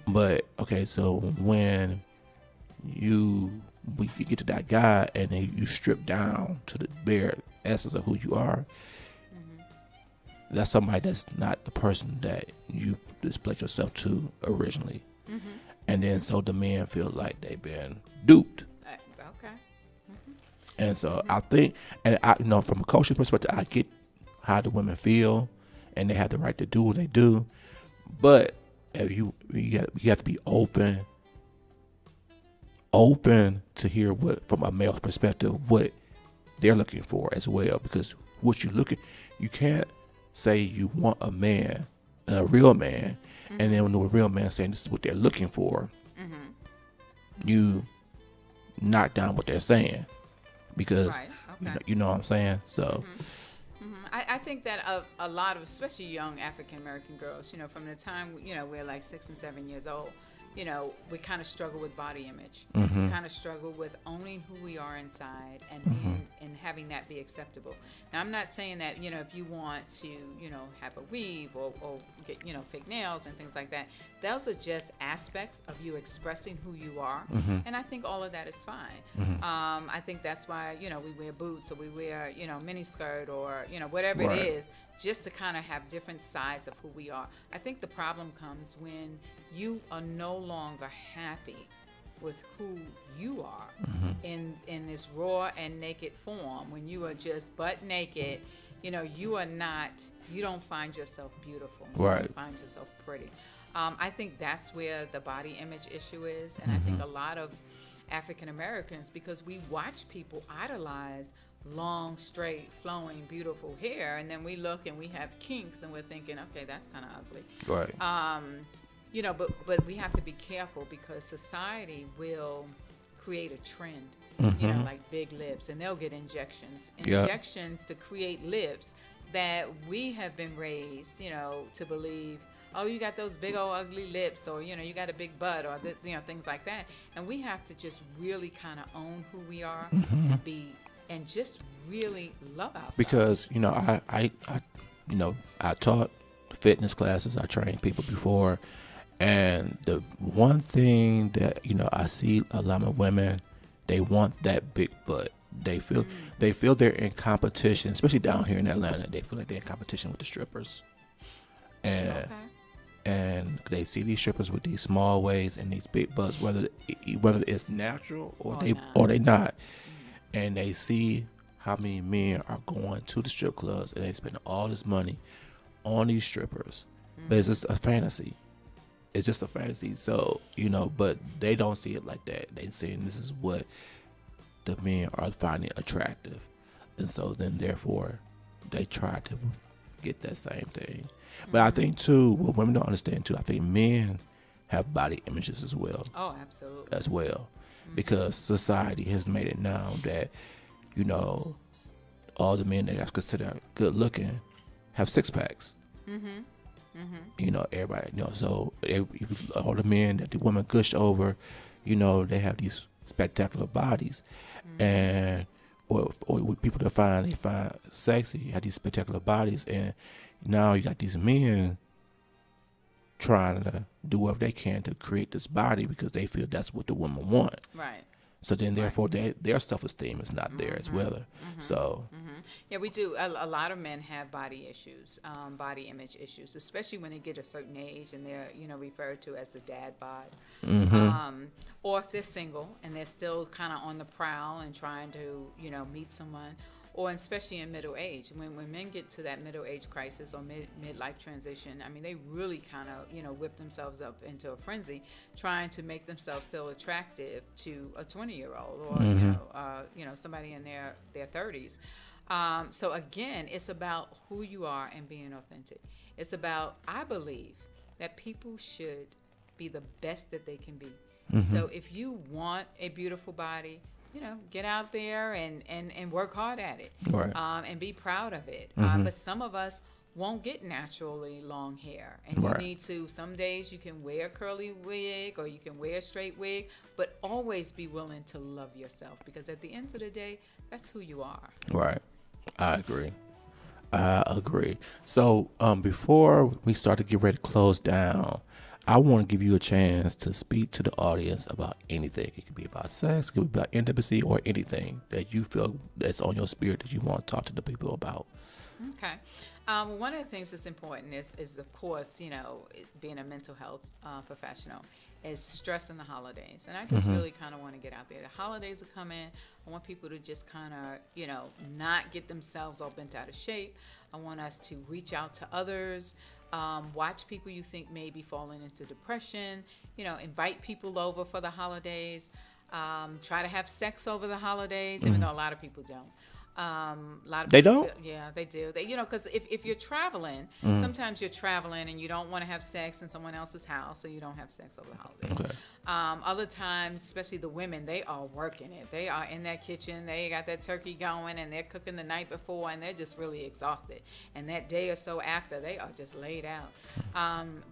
But okay, so when we get to that guy and then you strip down to the bare essence of who you are, that's somebody that's not the person that you displayed yourself to originally. And then so the men feel like they've been duped. Okay. And so I think, and I from a coaching perspective, I get how the women feel and they have the right to do what they do. But if you have to be open to hear what, from a male's perspective, what they're looking for as well. Because what you can't say you want a man, a real man, and then when the real man saying this is what they're looking for, you knock down what they're saying, because you know what I'm saying. So I think that a lot of, especially young African American girls, from the time we're like 6 and 7 years old, we kind of struggle with body image. We kind of struggle with owning who we are inside and having that be acceptable. Now, I'm not saying that, if you want to, have a weave or get, fake nails and things like that, those are just aspects of you expressing who you are. And I think all of that is fine. I think that's why, we wear boots or we wear, mini skirt or, whatever it is, just to kind of have different sides of who we are. I think the problem comes when you are no longer happy with who you are in this raw and naked form. When you are just butt naked, you don't find yourself beautiful. You don't find yourself pretty. I think that's where the body image issue is. And I think a lot of African Americans, because we watch people idolize long, straight, flowing, beautiful hair, and then we look and we have kinks and we're thinking, okay, that's kind of ugly. Right. But we have to be careful, because society will create a trend, like big lips, and they'll get injections to create lips that we have been raised, to believe, oh, you got those big old ugly lips, or you got a big butt, or things like that. And we have to just really kind of own who we are and just really love ourselves. Because I taught fitness classes, I trained people before, and the one thing that I see a lot of women, they want that big butt. They feel they're in competition, especially down here in Atlanta. They feel like they're in competition with the strippers, and they see these strippers with these small waists and these big butts, whether it's natural or they not. And they see how many men are going to the strip clubs and they spend all this money on these strippers. But it's just a fantasy. It's just a fantasy. So, but they don't see it like that. They saying this is what the men are finding attractive. And so then therefore they try to get that same thing. But I think too, what women don't understand too, I think men have body images as well. Oh, absolutely. As well. Because society has made it known that, all the men that are considered good looking have six packs. You know, everybody, you know, so all the men that the women gush over, you know, they have these spectacular bodies, and or with people that they find sexy, have these spectacular bodies, and now you got these men trying to do whatever they can to create this body because they feel that's what the women want. Right. So then, therefore, their self-esteem is not there as well. So, yeah, we do. A lot of men have body issues, body image issues, especially when they get a certain age and they're, you know, referred to as the dad bod. Or if they're single and they're still kind of on the prowl and trying to, you know, meet someone. Or especially in middle age, when men get to that middle age crisis or midlife transition, I mean, they really kind of, you know, whip themselves up into a frenzy, trying to make themselves still attractive to a 20-year-old or you know, somebody in their 30s. So again, it's about who you are and being authentic. It's about, I believe, that people should be the best that they can be. So if you want a beautiful body, you know, get out there and work hard at it, and be proud of it. But some of us won't get naturally long hair, and you need to. Some days you can wear a curly wig or you can wear a straight wig, but always be willing to love yourself, because at the end of the day, that's who you are. Right. I agree. So before we start to get ready to close down, I want to give you a chance to speak to the audience about anything. It could be about sex, it could be about intimacy, or anything that you feel that's on your spirit that you want to talk to the people about. Okay. One of the things that's important is of course, you know, being a mental health professional, is stress in the holidays. And I just really kind of want to get out there. The holidays are coming. I want people to just kind of, you know, not get themselves all bent out of shape. I want us to reach out to others. Watch people you think may be falling into depression. You know, invite people over for the holidays. Try to have sex over the holidays, even though a lot of people don't. A lot of they people don't? Yeah, they do. They, you know, because if you're traveling, sometimes you're traveling and you don't want to have sex in someone else's house, so you don't have sex over the holidays. Okay. Other times, especially the women, they are working it. They are in that kitchen. They got that turkey going, and they're cooking the night before, and they're just really exhausted. And that day or so after, they are just laid out.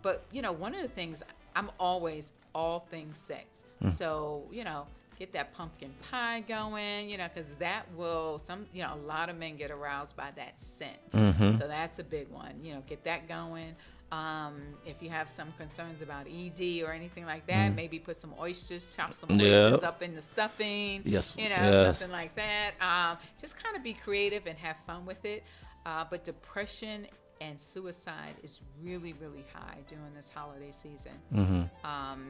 But, you know, one of the things, I'm always all things sex. So, you know, get that pumpkin pie going, you know, because that will, a lot of men get aroused by that scent. So that's a big one, you know, get that going. If you have some concerns about ED or anything like that, maybe put some oysters, chop some oysters up in the stuffing, you know, something like that. Just kind of be creative and have fun with it. But depression and suicide is really, really high during this holiday season.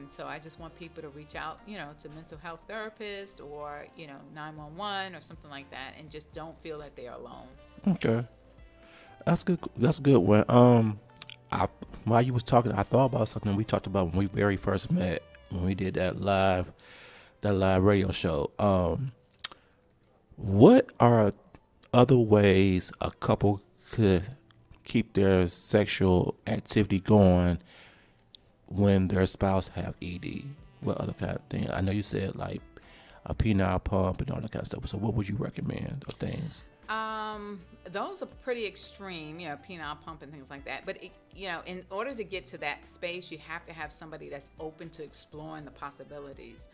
So I just want people to reach out, you know, to mental health therapists or, you know, 911 or something like that, and just don't feel that they're alone. Okay, that's good. That's good. When while you was talking, I thought about something we talked about when we very first met, when we did that live radio show. What are other ways a couple could keep their sexual activity going when their spouse have ED? What other kind of thing? I know you said like a penile pump and all that kind of stuff. So what would you recommend of things? Those are pretty extreme, you know, penile pump and things like that. But, you know, in order to get to that space, you have to have somebody that's open to exploring the possibilities.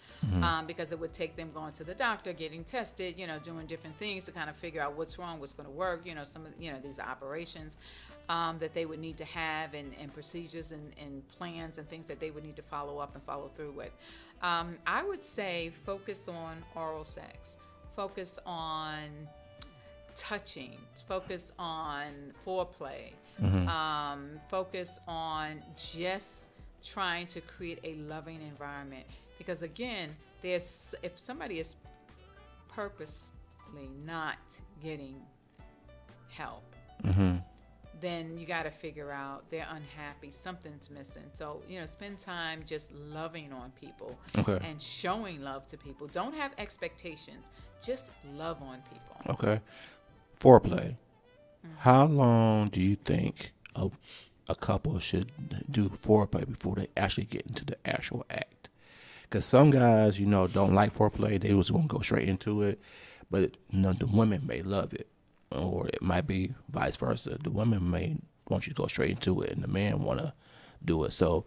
Because it would take them going to the doctor, getting tested, you know, doing different things to kind of figure out what's wrong, what's going to work. You know, some of, you know, these operations that they would need to have, and procedures and plans and things that they would need to follow up and follow through with. I would say focus on oral sex. Focus on touching, focus on foreplay, focus on just trying to create a loving environment. Because again, if somebody is purposely not getting help, then you got to figure out they're unhappy, something's missing. So, you know, spend time just loving on people and showing love to people. Don't have expectations, just love on people. Okay. Foreplay. How long do you think a couple should do foreplay before they actually get into the actual act? Because some guys, you know, don't like foreplay. They just want to go straight into it. But, you know, the women may love it. Or it might be vice versa. The women may want you to go straight into it, and the man want to do it. So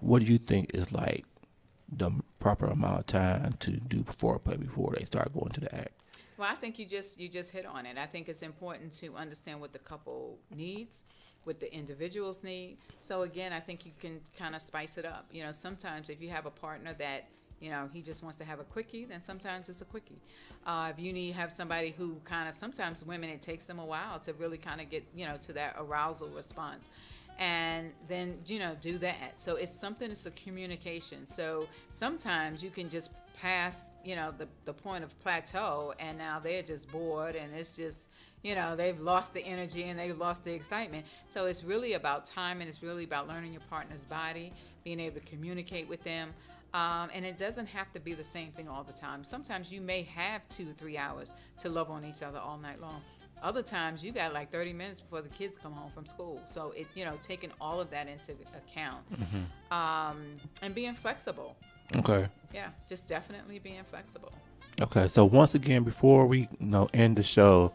what do you think is like the proper amount of time to do foreplay before they start going to the act? Well, I think you just hit on it. I think it's important to understand what the couple needs, what the individuals need. So again, I think you can kind of spice it up. You know, sometimes if you have a partner that, you know, he just wants to have a quickie, then sometimes it's a quickie. If you have somebody who kind of, sometimes women, it takes them a while to really kind of get, you know, to that arousal response. And then, you know, do that. So it's something, it's a communication. So sometimes you can just pass, you know, the point of plateau, and now they're just bored, and it's just, you know, they've lost the energy and they've lost the excitement. So it's really about time, and it's really about learning your partner's body, being able to communicate with them. And it doesn't have to be the same thing all the time. Sometimes you may have 2 or 3 hours to love on each other all night long. Other times you got like 30 minutes before the kids come home from school. So it, you know, taking all of that into account, and being flexible. Okay. Yeah, just definitely being flexible. Okay. So once again, before we end the show,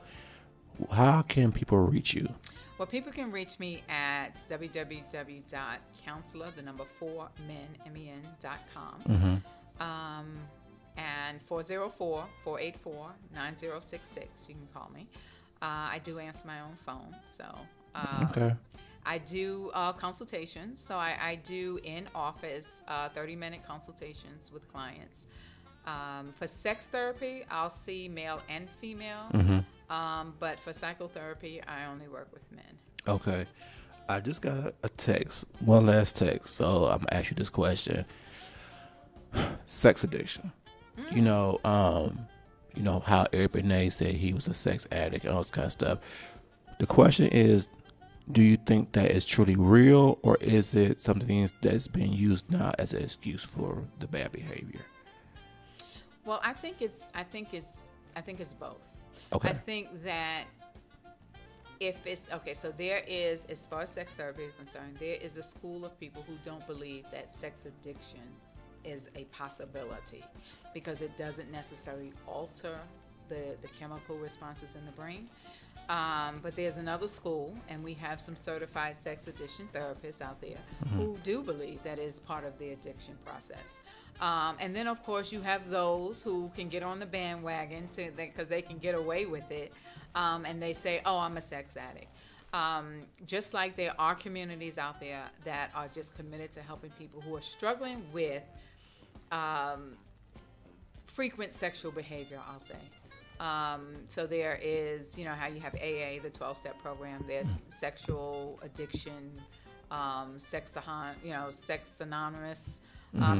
how can people reach you? Well, people can reach me at www.counselor4men.com. And 404-484-9066. You can call me. I do answer my own phone, so okay. I do consultations. So I do in-office 30-minute consultations with clients. For sex therapy, I'll see male and female. But for psychotherapy, I only work with men. Okay. I just got a text, one last text, so I'm going to ask you this question. Sex addiction. You know how Eric Benet said he was a sex addict and all this kind of stuff. The question is, do you think that is truly real, or is it something that's being used now as an excuse for the bad behavior? Well, I think it's both. Okay. I think that if it's okay, so there is, as far as sex therapy is concerned, there is a school of people who don't believe that sex addiction is a possibility, because it doesn't necessarily alter the chemical responses in the brain. But there's another school, and we have some certified sex addiction therapists out there who do believe that is part of the addiction process. And then, of course, you have those who can get on the bandwagon because they can get away with it, and they say, oh, I'm a sex addict. Just like there are communities out there that are just committed to helping people who are struggling with frequent sexual behavior, I'll say. So there is, how you have AA, the 12-step program. There's sexual addiction, Sex Anonymous.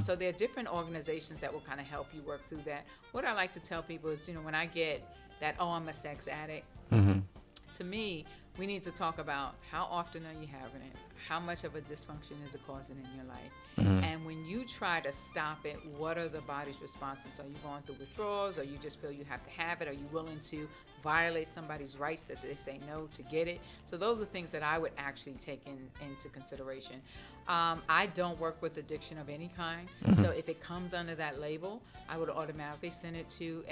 So there are different organizations that will kind of help you work through that. What I like to tell people is, when I get that, oh, I'm a sex addict, to me, we need to talk about how often are you having it? How much of a dysfunction is it causing in your life? And when you try to stop it, what are the body's responses? Are you going through withdrawals? Or you just feel you have to have it? Are you willing to violate somebody's rights that they say no to get it? So those are things that I would actually take into consideration. I don't work with addiction of any kind. So if it comes under that label, I would automatically send it to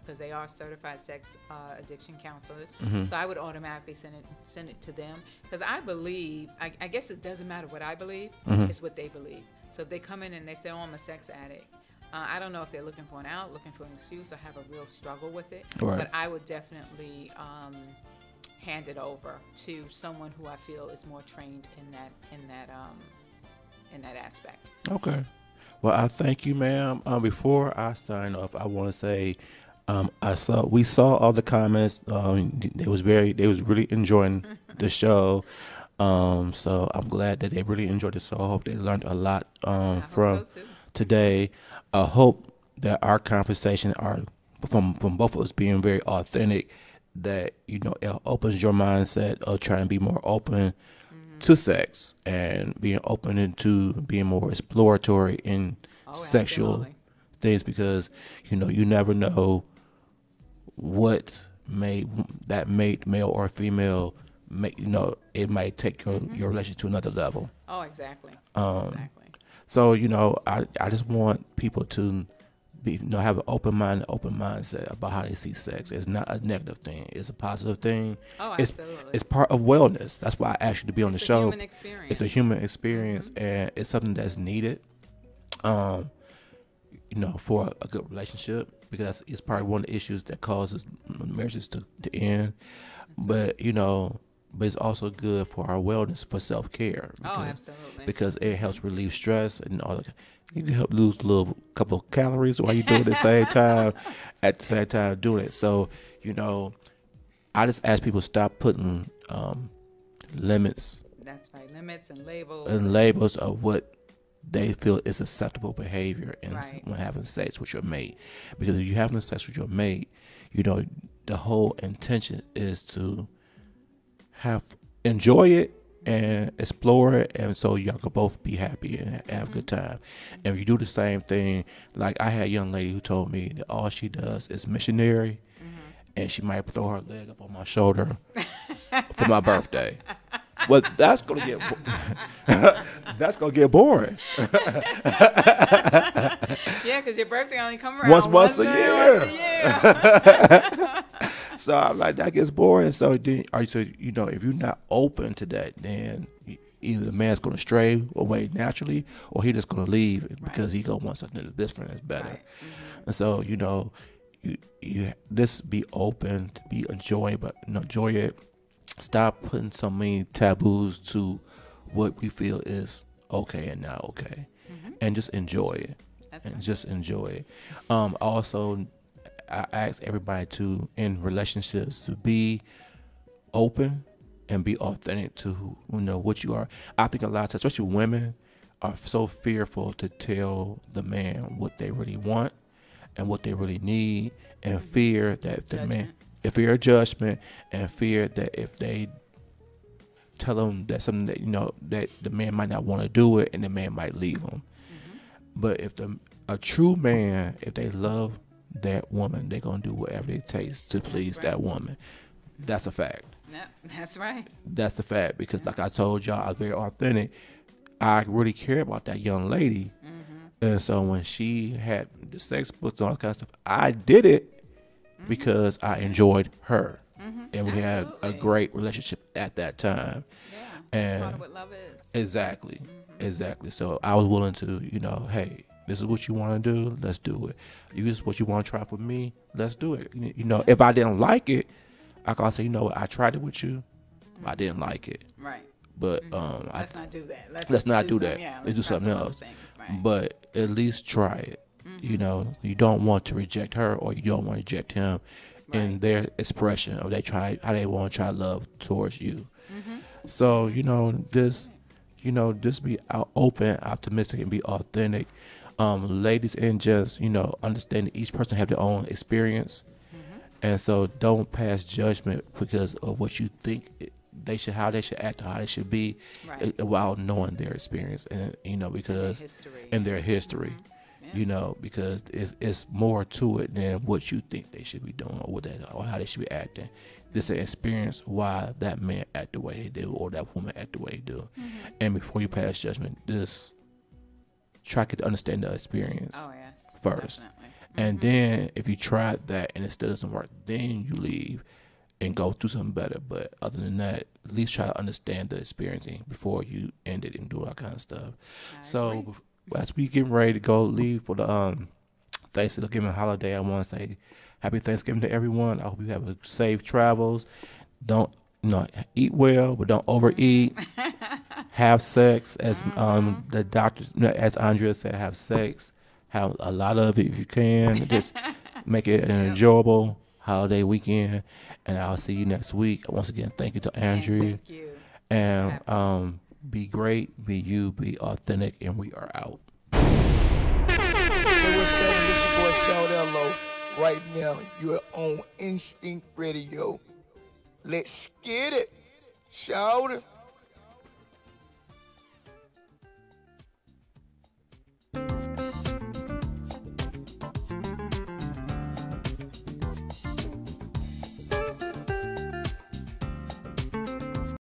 because they are certified sex addiction counselors. So I would automatically send it to them, because I believe, I guess it doesn't matter what I believe, it's what they believe. So if they come in and they say, oh, I'm a sex addict, I don't know if they're looking for an out, looking for an excuse, or have a real struggle with it. Right. But I would definitely hand it over to someone who I feel is more trained in that aspect. Okay. Well, I thank you, ma'am. Before I sign off, I want to say we saw all the comments. They was really enjoying the show. So I'm glad that they really enjoyed the show. I hope they learned a lot from today. I hope that our conversation from both of us being very authentic, that it opens your mindset of trying to be more open to sex and being open into being more exploratory in sexual things, because you never know what that mate, male or female, it might take your relationship to another level. Oh, exactly. So I just want people to have an open mindset about how they see sex. It's not a negative thing. It's a positive thing. Oh, absolutely. It's part of wellness. That's why I asked you to be on the show. It's a human experience. It's a human experience, and it's something that's needed. For a good relationship, because it's probably one of the issues that causes marriages to end. But but it's also good for our wellness, for self-care. Absolutely. Because it helps relieve stress and all that. You can help lose a little couple of calories while you do it at the same time doing it. So, I just ask people to stop putting limits. That's right, limits and labels. And labels of what they feel is acceptable behavior when having sex with your mate. Because if you're having sex with your mate, the whole intention is to enjoy it and explore it, and so y'all can both be happy and have a good time. And if you do the same thing, like I had a young lady who told me that all she does is missionary, and she might throw her leg up on my shoulder for my birthday. Well, that's gonna get boring. Yeah, because your birthday only comes around once a year. So I'm like, that gets boring. So then, if you're not open to that, then either the man's gonna stray away naturally, or he just gonna leave because he gonna want something different that's better. Right. And so you just be open to be enjoy it. Stop putting so many taboos to what we feel is okay and not okay, and just enjoy it. Just enjoy it. Also, I ask everybody to, in relationships, to be open and be authentic to what you are. I think a lot of times, especially women, are so fearful to tell the man what they really want and what they really need, and fear that fear of judgment, and fear that if they tell them that something that that the man might not want to do it, and the man might leave them. But if a true man, if they love that woman, they're gonna do whatever it takes to please that woman. That's a fact. Yeah, that's right. That's the fact, because like I told y'all, I was very authentic. I really care about that young lady, and so when she had the sex books and all that kind of stuff, I did it because I enjoyed her, and we had a great relationship at that time. Yeah, and that's part of what love is. Exactly. So I was willing to, hey, this is what you want to do, let's do it. This is what you want to try for me, let's do it. If I didn't like it, I can say, I tried it with you, I didn't like it. Right. But let's not do that. Let's not do that. Let's do something else. But at least try it. You don't want to reject her, or you don't want to reject him in their expression of how they want to try love towards you. So just be open, optimistic, and be authentic, ladies, and just understand that each person have their own experience, and so don't pass judgment because of what you think how they should act, or how they should be, while knowing their experience, and because in their history. Because it's more to it than what you think they should be doing, or how they should be acting. This is an experience why that man act the way they do, or that woman act the way they do. And before you pass judgment, just try to understand the experience first. Definitely. And then if you tried that and it still doesn't work, then you leave and go through something better. But other than that, at least try to understand the experience before you end it and do all that kind of stuff. So as we getting ready to leave for the Thanksgiving holiday, I want to say happy Thanksgiving to everyone. I hope you have safe travels. Don't eat well, but don't overeat. Have sex, as the doctor, as Andrea said, have sex. Have a lot of it if you can. Just make it an enjoyable holiday weekend. And I'll see you next week. Once again, thank you to Andrea. Thank you. And be great, be you, be authentic, and we are out. So what's up? This your boy Shout Ello. Right now, you're on Instinct Radio. Let's get it. Shout it.